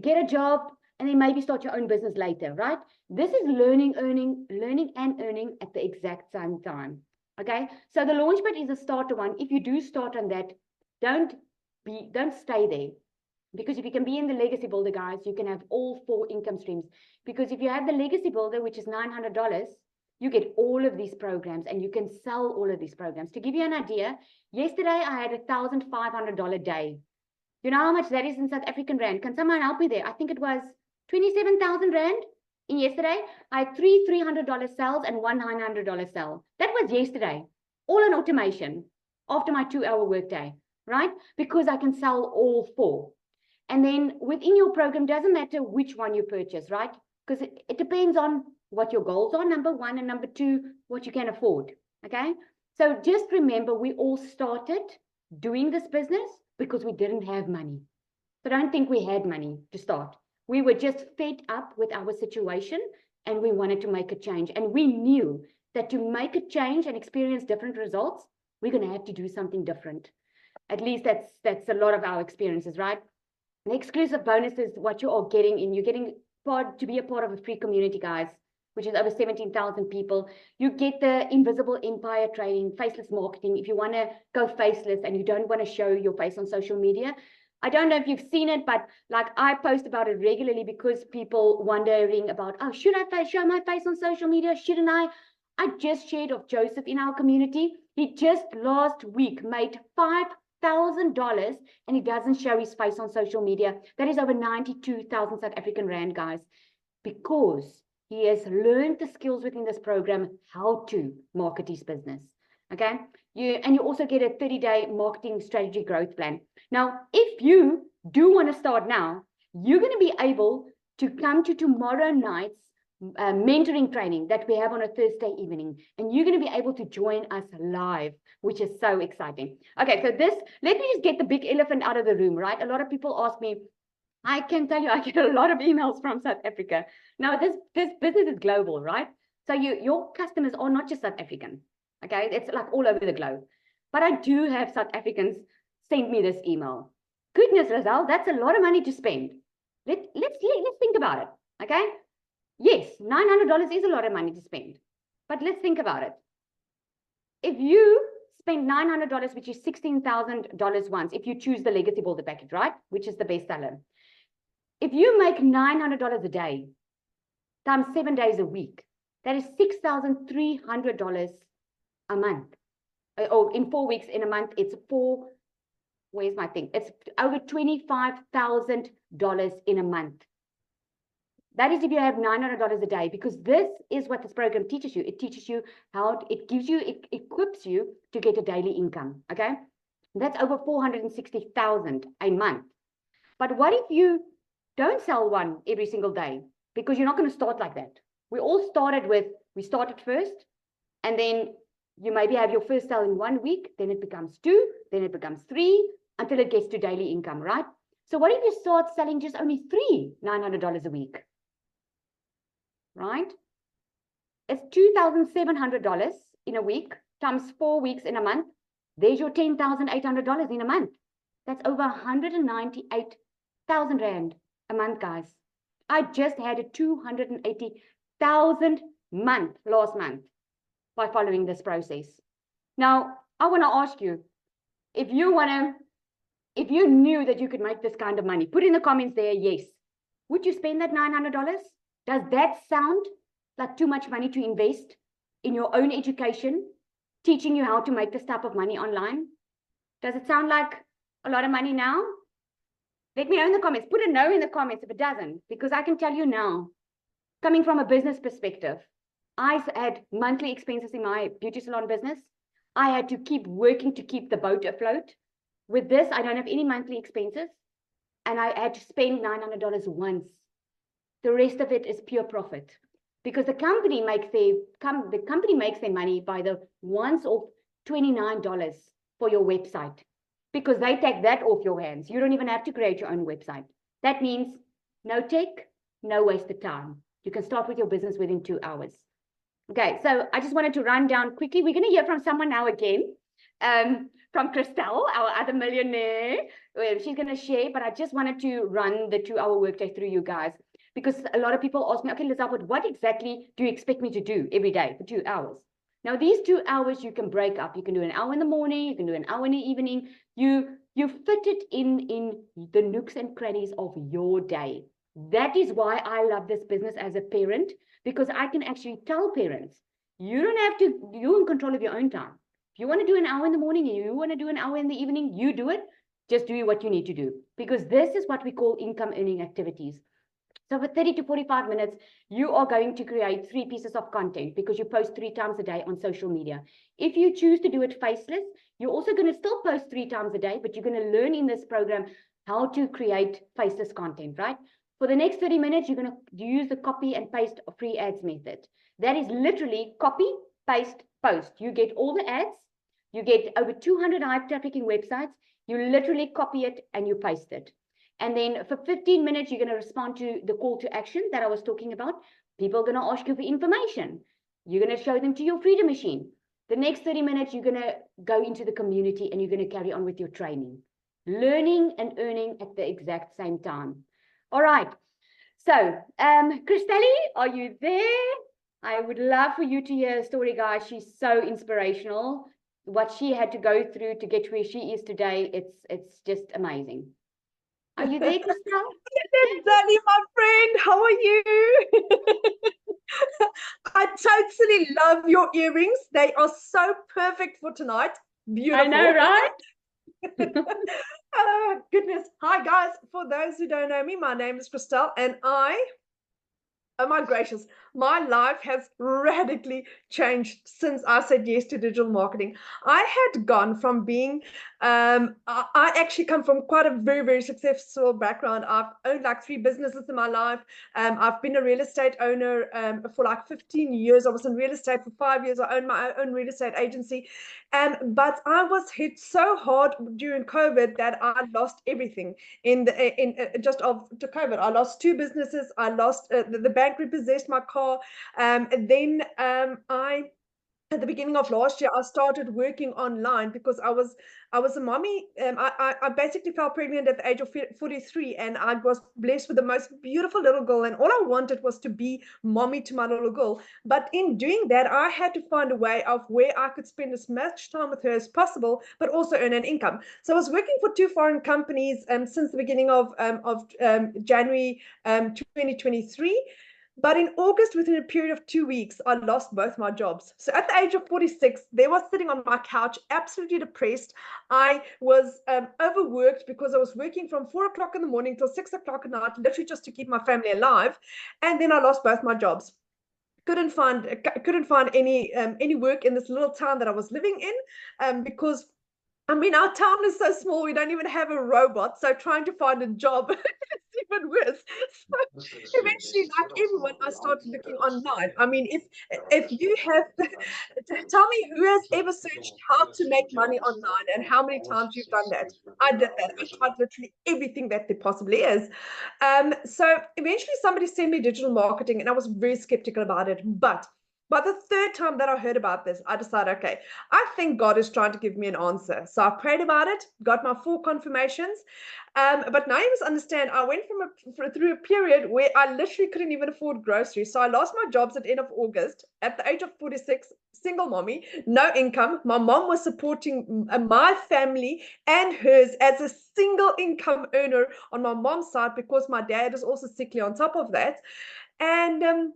get a job, and then maybe start your own business later, right? This is learning and earning at the exact same time. Okay, so the Launchpad is a starter one. If you do start on that, don't stay there, because if you can be in the Legacy Builder, guys, you can have all 4 income streams. Because if you have the Legacy Builder, which is $900, you get all of these programs and you can sell all of these programs. To give you an idea, yesterday I had $1,500 day. You know how much that is in South African Rand? Can someone help me there? I think it was 27,000 Rand. In yesterday, I had 3 $300 sales and 1 $900 sell. That was yesterday, all on automation after my 2-hour workday, right? Because I can sell all 4. And then within your program, doesn't matter which one you purchase, right? Because it depends on what your goals are, number 1, and number 2, what you can afford, okay? So just remember, we all started doing this business because we didn't have money. So don't think we had money to start. We were just fed up with our situation and we wanted to make a change. And we knew that to make a change and experience different results, we're going to have to do something different. At least that's a lot of our experiences, right? The exclusive bonus is what you are getting in. You're getting to be a part of a free community, guys, which is over 17,000 people. You get the Invisible Empire training, faceless marketing. If you want to go faceless and you don't want to show your face on social media, I don't know if you've seen it, but like I post about it regularly because people wondering about, oh, should I show my face on social media? Shouldn't I? I just shared of Joseph in our community. He just last week made $5,000 and he doesn't show his face on social media. That is over 92,000 South African Rand, guys, because he has learned the skills within this program, how to market his business. Okay. You also get a 30-day marketing strategy growth plan. Now, if you do want to start now, you're going to be able to come to tomorrow night's mentoring training that we have on a Thursday evening, and you're going to be able to join us live, which is so exciting. Okay, so let me just get the big elephant out of the room, right? A lot of people ask me, I can tell you, I get a lot of emails from South Africa. Now, this business is global, right? So your customers are not just South African, okay? It's like all over the globe. But I do have South Africans send me this email. Goodness, Lizelle, that's a lot of money to spend. Let's think about it, okay? Yes, $900 is a lot of money to spend, but let's think about it. If you spend $900, which is $16,000 once, if you choose the Legacy Builder package, right? Which is the best seller. If you make $900 a day times 7 days a week, that is $6,300 a month. Or in 4 weeks, in a month, it's where's my thing? It's over $25,000 in a month. That is if you have $900 a day, because this is what this program teaches you. It teaches you how, it equips you to get a daily income, okay? That's over $460,000 a month. But what if you don't sell one every single day? Because you're not going to start like that. We started first, and then you maybe have your first sale in 1 week, then it becomes 2, then it becomes 3, until it gets to daily income, right? So what if you start selling just only 3 $900 a week? Right? It's $2,700 in a week times 4 weeks in a month. There's your $10,800 in a month. That's over 198,000 Rand a month, guys. I just had a 280,000 month last month by following this process. Now, I want to ask you, if you knew that you could make this kind of money, put in the comments there, yes. Would you spend that $900? Does that sound like too much money to invest in your own education, teaching you how to make this type of money online? Does it sound like a lot of money now? Let me know in the comments. Put a no in the comments if it doesn't, because I can tell you now, coming from a business perspective, I had monthly expenses in my beauty salon business. I had to keep working to keep the boat afloat. With this, I don't have any monthly expenses, and I had to spend $900 once. The rest of it is pure profit, because the company makes their money by the once off $29 for your website, because they take that off your hands. You don't even have to create your own website. That means no tech, no wasted time. You can start with your business within 2 hours. Okay, so I just wanted to run down quickly. We're going to hear from someone now again, from Christelle, our other millionaire. She's going to share, but I just wanted to run the 2-hour workday through you guys, because a lot of people ask me, okay, Lizelle, but what exactly do you expect me to do every day for 2 hours? Now, these 2 hours you can break up. You can do an hour in the morning, you can do an hour in the evening. You fit it in the nooks and crannies of your day. That is why I love this business as a parent, because I can actually tell parents, you're in control of your own time. If you want to do an hour in the morning and you want to do an hour in the evening, you do it. Just do what you need to do, because this is what we call income earning activities. So for 30 to 45 minutes, you are going to create 3 pieces of content, because you post 3 times a day on social media. If you choose to do it faceless, you're also going to still post 3 times a day, but you're going to learn in this program how to create faceless content, right? For the next 30 minutes, you're going to use the copy and paste free ads method. That is literally copy, paste, post. You get all the ads. You get over 200 high trafficking websites. You literally copy it and you paste it. And then for 15 minutes, you're going to respond to the call to action that I was talking about. People are going to ask you for information. You're going to show them to your Freedom Machine. The next 30 minutes, you're going to go into the community and you're going to carry on with your training. Learning and earning at the exact same time. All right. So, Christelle, are you there? I would love for you to hear her story, guys. She's so inspirational. What she had to go through to get where she is today, it's just amazing. Are you there, Crystal? Danny, my friend, how are you? I totally love your earrings. They are so perfect for tonight. Beautiful. I know, right? Oh, goodness. Hi, guys. For those who don't know me, my name is Christelle, and oh my gracious, my life has radically changed since I said yes to digital marketing. I had gone from being, I actually come from quite a very, very successful background. I've owned like 3 businesses in my life. I've been a real estate owner for like 15 years. I was in real estate for 5 years. I owned my own real estate agency. But I was hit so hard during COVID that I lost everything to COVID. I lost 2 businesses. I lost the bank repossessed my car. At the beginning of last year, I started working online because I was a mommy. I basically fell pregnant at the age of 43, and I was blessed with the most beautiful little girl. And all I wanted was to be mommy to my little girl. But in doing that, I had to find a way of where I could spend as much time with her as possible, but also earn an income. So I was working for 2 foreign companies since the beginning of January 2023. But in August, within a period of 2 weeks, I lost both my jobs. So at the age of 46, there was sitting on my couch, absolutely depressed. I was overworked because I was working from 4 o'clock in the morning till 6 o'clock at night, literally just to keep my family alive. And then I lost both my jobs. Couldn't find any work in this little town that I was living in because I mean, our town is so small, we don't even have a robot. So trying to find a job is even worse. So eventually, like everyone, I started looking online. I mean, if you have, tell me who has ever searched how to make money online and how many times you've done that. I did that. I tried literally everything that there possibly is. So eventually somebody sent me digital marketing and I was very skeptical about it. But by the 3rd time that I heard about this, I decided, okay, I think God is trying to give me an answer. So I prayed about it, got my 4 confirmations. But now you must understand, I went through a period where I literally couldn't even afford groceries. So I lost my jobs at the end of August at the age of 46, single mommy, no income. My mom was supporting my family and hers as a single income earner on my mom's side because my dad is also sickly on top of that. And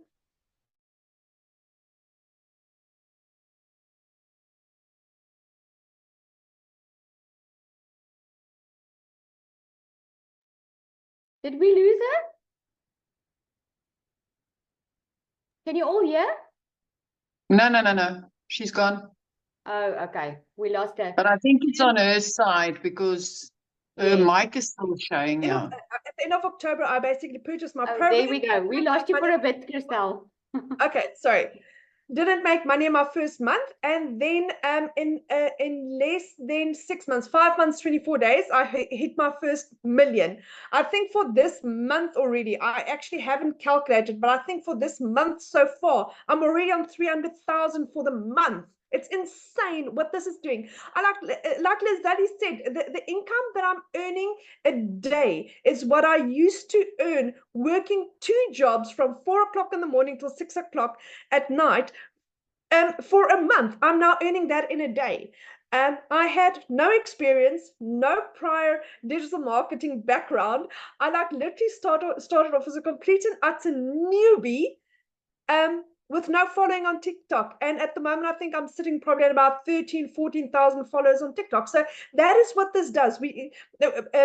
Did we lose her? Can you all hear? No. She's gone. Oh, okay. We lost her. But I think it's on her side because her mic is still showing. Yeah. at the end of October, I basically purchased my Oh, program. there we go. We lost you for a bit, Christelle. Okay, sorry. Didn't make money in my first month, and then in less than 6 months, 5 months, 24 days, I hit my first million. I think for this month already, I actually haven't calculated, but I think for this month so far, I'm already on 300,000 for the month. It's insane what this is doing. I like Lizali said, the income that I'm earning a day is what I used to earn working 2 jobs from 4 o'clock in the morning till 6 o'clock at night. For a month, I'm now earning that in a day. I had no experience, no prior digital marketing background. I literally started off as a complete and utter newbie. With no following on TikTok. And at the moment, I think I'm sitting probably at about 14,000 followers on TikTok. So that is what this does.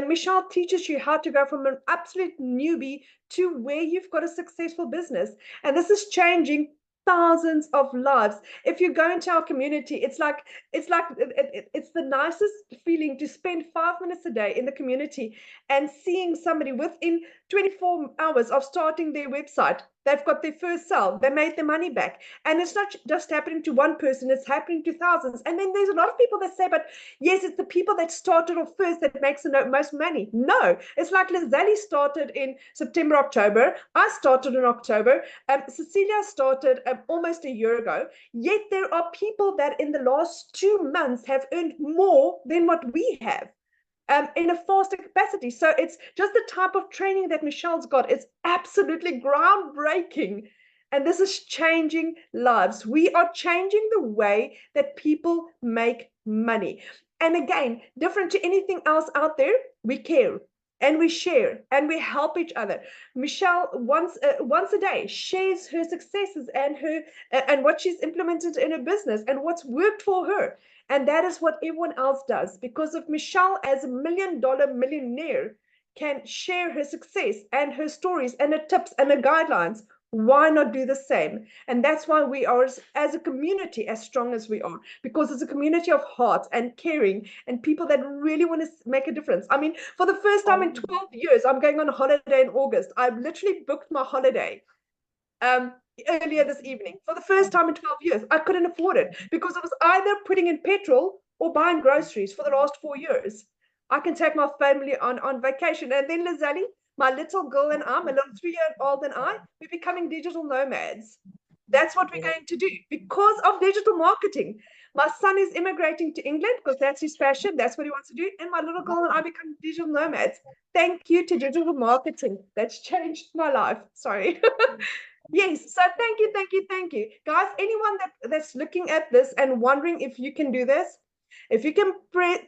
Michelle teaches you how to go from an absolute newbie to where you've got a successful business. And this is changing thousands of lives. If you go into our community, it's the nicest feeling to spend 5 minutes a day in the community and seeing somebody within 24 hours of starting their website. They've got their first sale. They made their money back. And it's not just happening to one person, it's happening to thousands. And then there's a lot of people that say, but yes, it's the people that started off first that makes the most money. No, it's like Lizali started in September, October. I started in October. Cecilia started almost a year ago. Yet there are people that in the last 2 months have earned more than what we have. In a faster capacity. So it's just the type of training that Michelle's got. It's absolutely groundbreaking. And this is changing lives. We are changing the way that people make money. And again, different to anything else out there, we care. and we share and we help each other. Michelle once a day shares her successes and her and what she's implemented in her business and what's worked for her. And that is what everyone else does, because if Michelle, as $1 million millionaire, can share her success and her stories and her tips and her guidelines, why not do the same? And that's why we are, as a community, as strong as we are, because it's a community of heart and caring and people that really want to make a difference. I mean, for the first time in 12 years, I'm going on a holiday in August. I've literally booked my holiday earlier this evening. For the first time in 12 years, I couldn't afford it because I was either putting in petrol or buying groceries for the last 4 years. I can take my family on vacation. And then Lizelle, my little girl and I, my little 3-year-old and I, we're becoming digital nomads. That's what we're going to do because of digital marketing. My son is immigrating to England because that's his passion. That's what he wants to do. And my little girl and I become digital nomads. Thank you to digital marketing. That's changed my life. Sorry. Yes. So thank you. Guys, anyone that's looking at this and wondering if you can do this, if you can press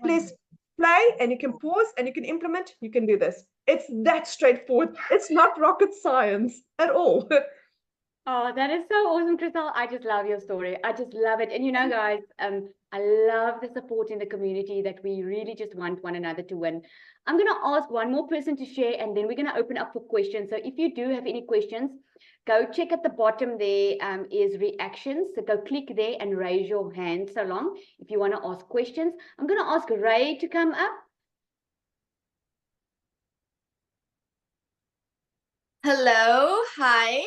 play and you can pause and you can implement, you can do this. It's that straightforward. It's not rocket science at all. Oh, that is so awesome, Crystal. I just love your story. I just love it. And you know, guys, I love the support in the community that we really just want one another to win. I'm going to ask one more person to share, and then we're going to open up for questions. So if you do have any questions, go check at the bottom there is reactions. So go click there and raise your hand so long if you want to ask questions. I'm going to ask Ray to come up. Hello, hi.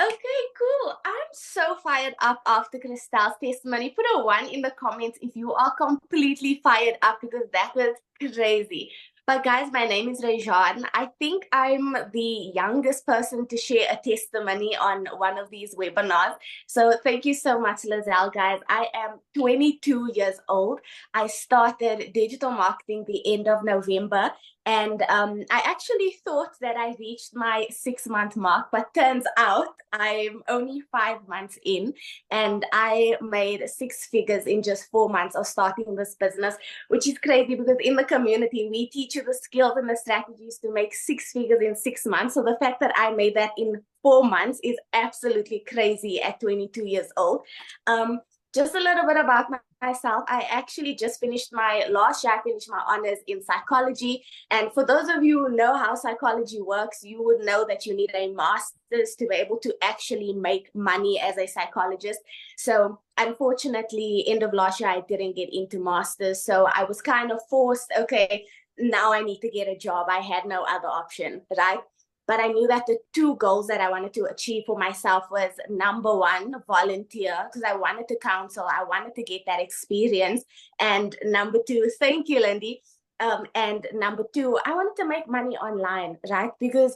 Okay, cool. I'm so fired up after Crystal's testimony. Put a 1 in the comments if you are completely fired up, because that was crazy. But guys, my name is Rejan. I think I'm the youngest person to share a testimony on one of these webinars. So thank you so much, Lizelle, guys. I am 22 years old. I started digital marketing the end of November. And I actually thought that I reached my 6-month mark, but turns out I'm only 5 months in, and I made 6 figures in just 4 months of starting this business, which is crazy because in the community, we teach you the skills and the strategies to make 6 figures in 6 months. So the fact that I made that in 4 months is absolutely crazy at 22 years old. Just a little bit about myself. I actually just finished my last year. I finished my honors in psychology. And for those of you who know how psychology works, you would know that you need a master's to be able to actually make money as a psychologist. So unfortunately, end of last year, I didn't get into master's. So I was kind of forced, okay, now I need to get a job. I had no other option, right? But I knew that the 2 goals that I wanted to achieve for myself was, number 1, volunteer, because I wanted to counsel. I wanted to get that experience. And number 2, thank you, Lindy. And number 2, I wanted to make money online, right? Because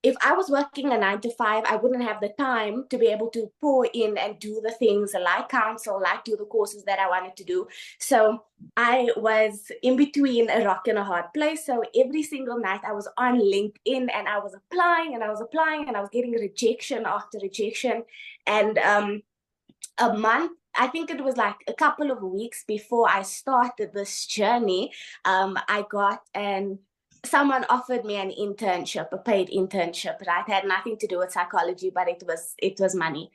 if I was working a 9 to 5, I wouldn't have the time to be able to pour in and do the things like counsel, like do the courses that I wanted to do. So I was in between a rock and a hard place. So every single night I was on LinkedIn and I was applying and I was getting rejection after rejection. And a month, I think it was like a couple of weeks before I started this journey, I got someone offered me an internship, a paid internship, right? It had nothing to do with psychology, but it was money.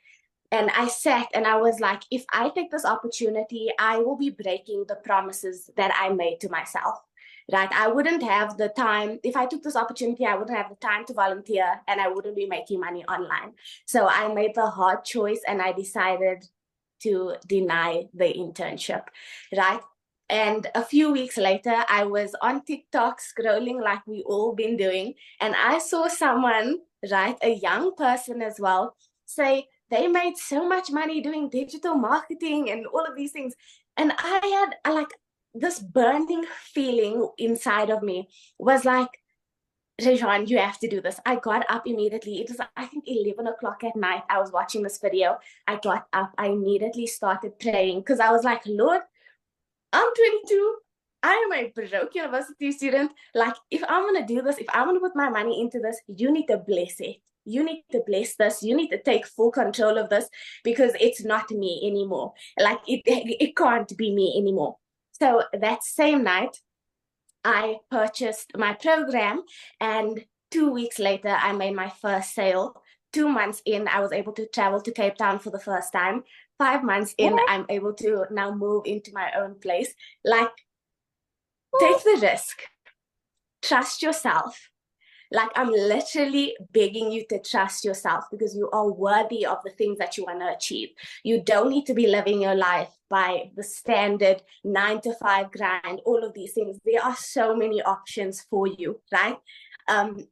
And I sat and I was like, if I take this opportunity, I will be breaking the promises that I made to myself, right? I wouldn't have the time. If I took this opportunity, I wouldn't have the time to volunteer and I wouldn't be making money online. So I made the hard choice and I decided to deny the internship, right? And a few weeks later, I was on TikTok scrolling like we all been doing. And I saw someone, right, a young person as well, say they made so much money doing digital marketing and all of these things. And I had like this burning feeling inside of me was like, Rejan, you have to do this. I got up immediately. It was, I think, 11 o'clock at night. I was watching this video. I got up. I immediately started praying because I was like, Lord, I'm 22. I am a broke university student. Like, if I'm going to do this, if I'm going to put my money into this, you need to bless it. You need to bless this. You need to take full control of this because it's not me anymore. Like, it can't be me anymore. So that same night, I purchased my program, and 2 weeks later, I made my first sale. 2 months in, I was able to travel to Cape Town for the first time. 5 months in, I'm able to now move into my own place. Like, take the risk. Trust yourself. Like, I'm literally begging you to trust yourself, because you are worthy of the things that you want to achieve. You don't need to be living your life by the standard 9-to-5 grind, all of these things. There are so many options for you, right?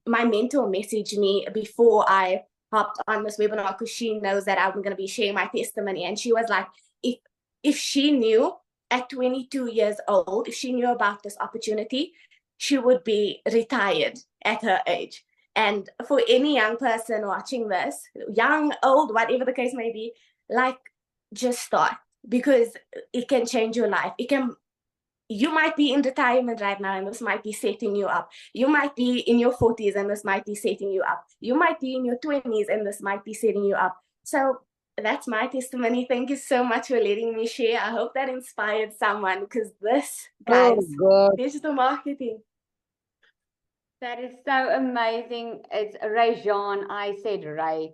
My mentor messaged me before I hopped on this webinar, because she knows that I'm going to be sharing my testimony. And she was like, if she knew at 22 years old, if she knew about this opportunity, she would be retired at her age. And for any young person watching this, young, old, whatever the case may be, like, just start, because it can change your life. You might be in retirement right now, and this might be setting you up. You might be in your 40s, and this might be setting you up. You might be in your 20s, and this might be setting you up. So that's my testimony. Thank you so much for letting me share. I hope that inspired someone, because this, guys, digital marketing. That is so amazing. It's Rajan. I said Ray.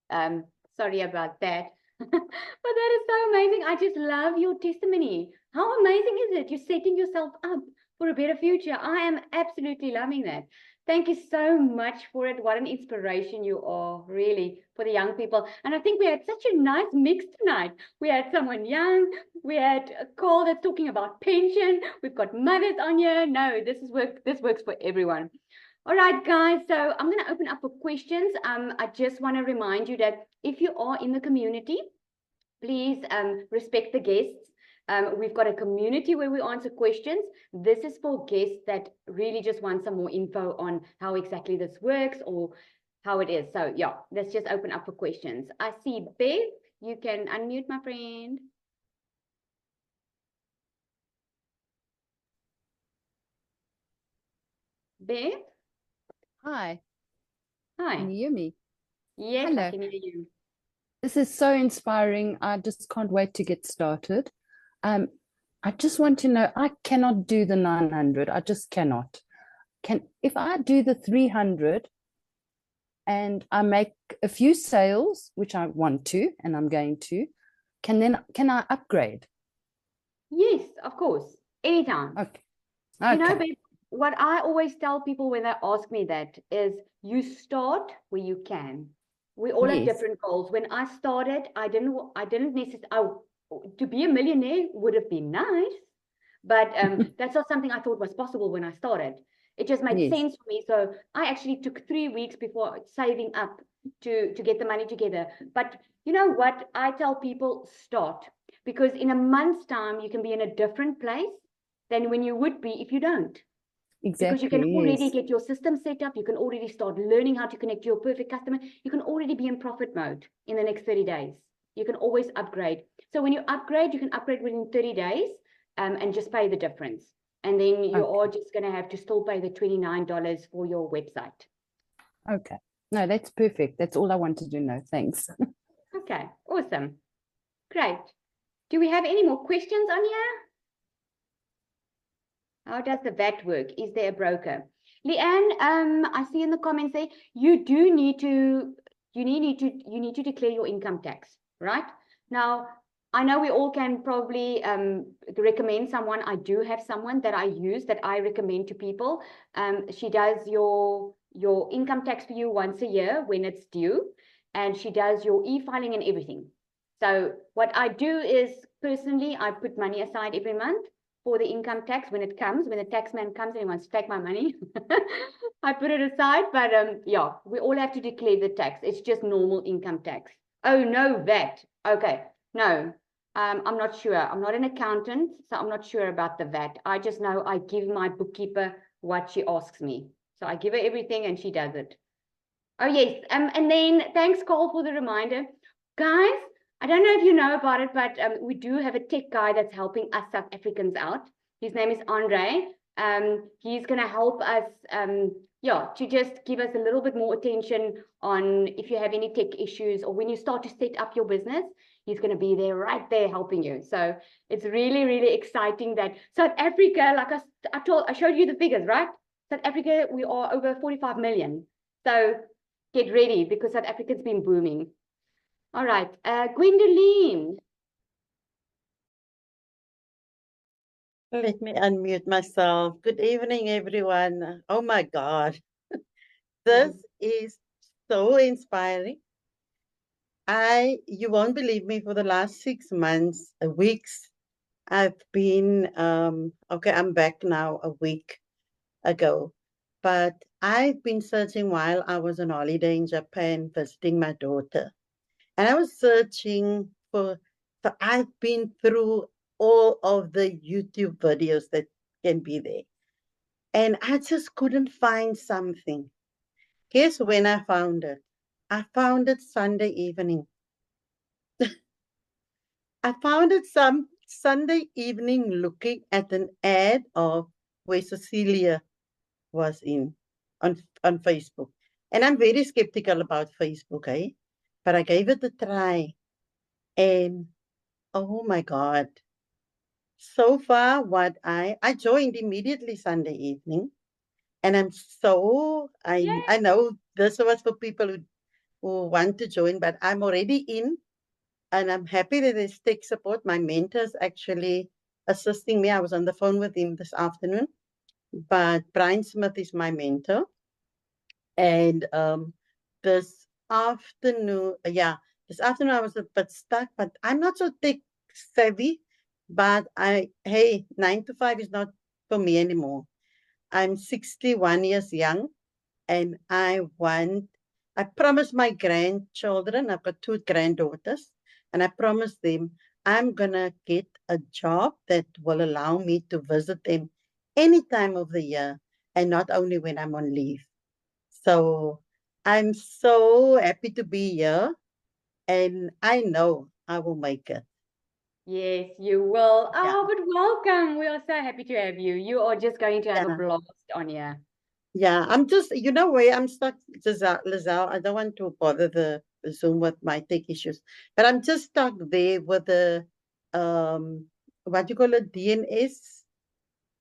Sorry about that. But that is so amazing. I just love your testimony. How amazing is it? You're setting yourself up for a better future. I am absolutely loving that. Thank you so much for it. What an inspiration you are, really, for the young people. And I think we had such a nice mix tonight. We had someone young. We had a call that's talking about pension. We've got mothers on here. No, this works for everyone. All right, guys, so I'm going to open up for questions. I just want to remind you that if you are in the community, please respect the guests. We've got a community where we answer questions. This is for guests that really just want some more info on how exactly this works or how it is. So yeah, let's just open up for questions. I see Bev. You can unmute, my friend. Bev? Hi, Hi. can you hear me? Yes, I Hello. can hear you. This is so inspiring. I just can't wait to get started. I just want to know, I cannot do the 900. I just cannot. If I do the 300 and I make a few sales, which I want to, and I'm going to, can I upgrade? Yes, of course. Anytime. Okay. You know, Okay. babe, what I always tell people when they ask me that is you start where you can. We all have Yes. different goals. When I started, I didn't necessarily, to be a millionaire would have been nice, but that's not something I thought was possible when I started. It just made Yes. sense for me. So I actually took 3 weeks before saving up to get the money together. But you know what? I tell people start, because in a month's time, you can be in a different place than when you would be if you don't. Because you can Exactly. already Yes. get your system set up. You can already start learning how to connect to your perfect customer. You can already be in profit mode in the next 30 days. You can always upgrade. So when you upgrade, you can upgrade within 30 days and just pay the difference. And then you are just going to have to still pay the $29 for your website. Okay. No, that's perfect. That's all I wanted to know. Thanks. Okay, awesome. Great. Do we have any more questions on here? How does the VAT work? Is there a broker? Leanne, I see in the comments there, you need to declare your income tax, right? Now, I know we all can probably recommend someone. I do have someone that I use that I recommend to people. She does your income tax for you once a year when it's due, and she does your e-filing and everything. So what I do is, personally, I put money aside every month for the income tax when it comes, when the tax man comes and he wants to take my money. I put it aside, but yeah, we all have to declare the tax. It's just normal income tax. Oh, no, VAT. Okay, no, I'm not sure. I'm not an accountant, so I'm not sure about the VAT. I just know I give my bookkeeper what she asks me. So I give her everything and she does it. Oh, yes. And then thanks, Cole, for the reminder. Guys, I don't know if you know about it, but we do have a tech guy that's helping us South Africans out. His name is Andre. He's going to help us, to just give us a little bit more attention on if you have any tech issues or when you start to set up your business. he's going to be there, right there helping you. So it's really, really exciting that South Africa, like I showed you the figures, right? South Africa, we are over 45 million. So get ready because South Africa's been booming. All right, Gwendoline. Let me unmute myself. Good evening, everyone. Oh my God. This is so inspiring. You won't believe me, for the last 6 months, weeks, I've been, okay, I'm back now a week ago, but I've been searching while I was on holiday in Japan visiting my daughter. And I was searching so I've been through all of the YouTube videos that can be there. And I just couldn't find something. Guess when I found it? I found it Sunday evening. I found it some Sunday evening looking at an ad of where Cecilia was on Facebook. And I'm very skeptical about Facebook, eh? But I gave it a try. And oh my God. So far, I joined immediately Sunday evening. And I'm I know this was for people who want to join, but I'm already in. And I'm happy that there's tech support. My mentor's actually assisting me. I was on the phone with him this afternoon. But Brian Smith is my mentor. And this afternoon I was a bit stuck, but I'm not so tech savvy. But 9 to 5 is not for me anymore. I'm 61 years young, and I promised my grandchildren, I've got 2 granddaughters, and I promised them I'm gonna get a job that will allow me to visit them any time of the year and not only when I'm on leave. So I'm so happy to be here, and I know I will make it. Yes, you will. Yeah. Oh, but welcome. We are so happy to have you. You are just going to have a Yeah. blast on here. Yeah, I'm just, where I'm stuck, Lizelle. I don't want to bother the Zoom with my tech issues, but I'm just stuck there with the, what do you call it, DNS?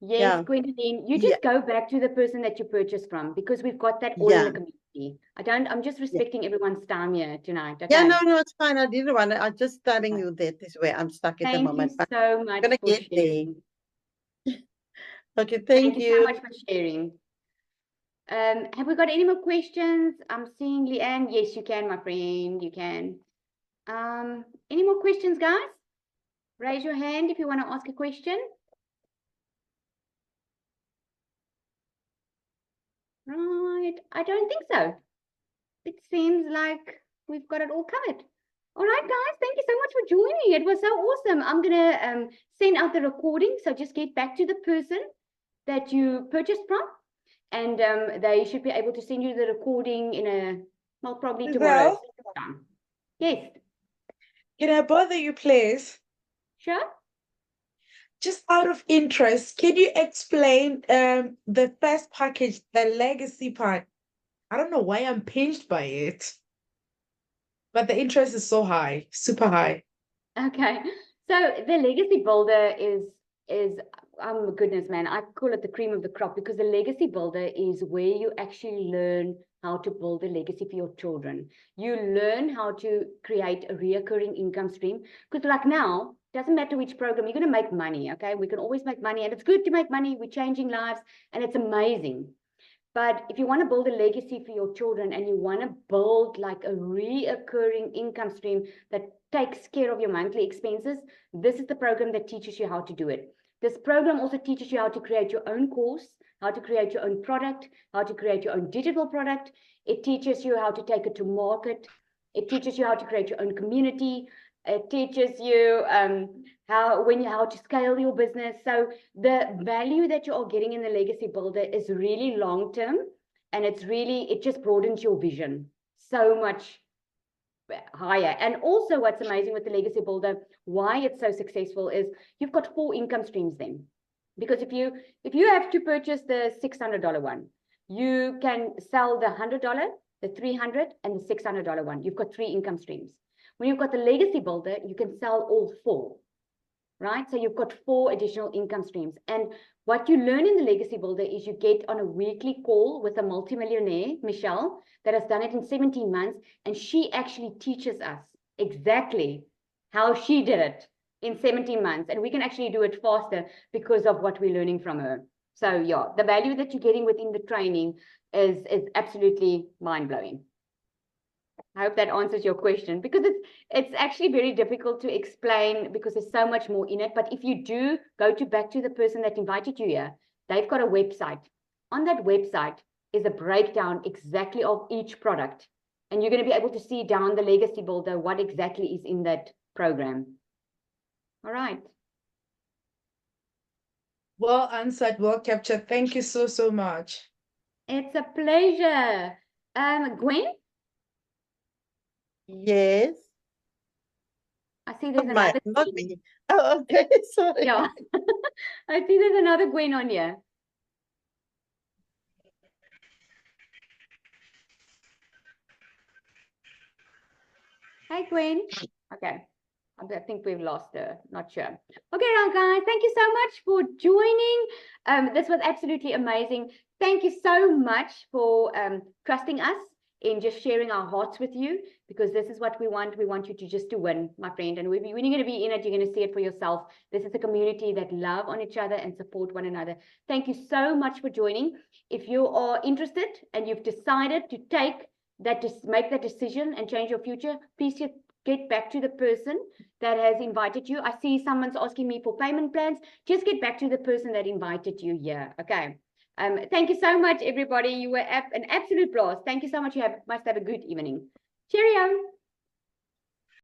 Yes, Yeah. Gwendoline, you Yeah. just go back to the person that you purchased from because we've got that all in the Yeah. community. I'm just respecting everyone's time here tonight. Okay. Yeah, no, it's fine. I didn't want to. I'm just telling you that is where I'm stuck at the Thank you moment. But so much gonna for get there. sharing. Okay, Thank thank you so you. much for sharing. Have we got any more questions? I'm seeing Leanne. Yes, you can, my friend. You can. Any more questions, guys? Raise your hand if you want to ask a question. Right. I don't think so. It seems like we've got it all covered. All right, guys. Thank you so much for joining. It was so awesome. I'm gonna send out the recording. So just get back to the person that you purchased from, and they should be able to send you the recording in probably tomorrow. Yes. Can I bother you, please? Sure. Just out of interest, can you explain the first package, the legacy part? I don't know why I'm pinched by it, but the interest is so high, super high. Okay. So the legacy builder is oh my goodness, man, I call it the cream of the crop because the legacy builder is where you actually learn how to build a legacy for your children. You learn how to create a reoccurring income stream because like now, doesn't matter which program, you're going to make money, okay? We can always make money and it's good to make money. We're changing lives and it's amazing. But if you want to build a legacy for your children and you want to build like a reoccurring income stream that takes care of your monthly expenses, this is the program that teaches you how to do it. This program also teaches you how to create your own course, how to create your own product, how to create your own digital product. It teaches you how to take it to market. It teaches you how to create your own community. It teaches you how to scale your business. So the value that you are getting in the legacy builder is really long term, and it just broadens your vision so much higher. And also what's amazing with the legacy builder, why it's so successful is you've got 4 income streams then. Because if you have to purchase the $600 one, you can sell the $100, the $300, and the $600 one. You've got 3 income streams. When you've got the legacy builder, you can sell all 4, right? So you've got 4 additional income streams. And what you learn in the legacy builder is you get on a weekly call with a multimillionaire, Michelle, that has done it in 17 months. And she actually teaches us exactly how she did it in 17 months. And we can actually do it faster because of what we're learning from her. So yeah, the value that you're getting within the training is absolutely mind-blowing. I hope that answers your question, because it's actually very difficult to explain because there's so much more in it. But if you do go back to the person that invited you here, they've got a website. On that website is a breakdown exactly of each product. And you're going to be able to see down the legacy builder what exactly is in that program. All right. Well answered, well captured. Thank you so, so much. It's a pleasure. Gwen, Yes. I see there's Not my, another not Gwen. me. Oh, okay. Sorry. Yeah, I see there's another Gwen on here. Hi, Gwen. Okay. I think we've lost her. Not sure. Okay, now, guys, thank you so much for joining. This was absolutely amazing. Thank you so much for trusting us in just sharing our hearts with you, because this is what we want. We want you to just to win, my friend. And when you're going to be in it, you're going to see it for yourself. This is a community that love on each other and support one another. Thank you so much for joining. If you are interested and you've decided to make that decision and change your future, please just get back to the person that has invited you. I see someone's asking me for payment plans. Just get back to the person that invited you here. Okay. Thank you so much, everybody. You were an absolute blast. Thank you so much. You must have a good evening. Cheerio.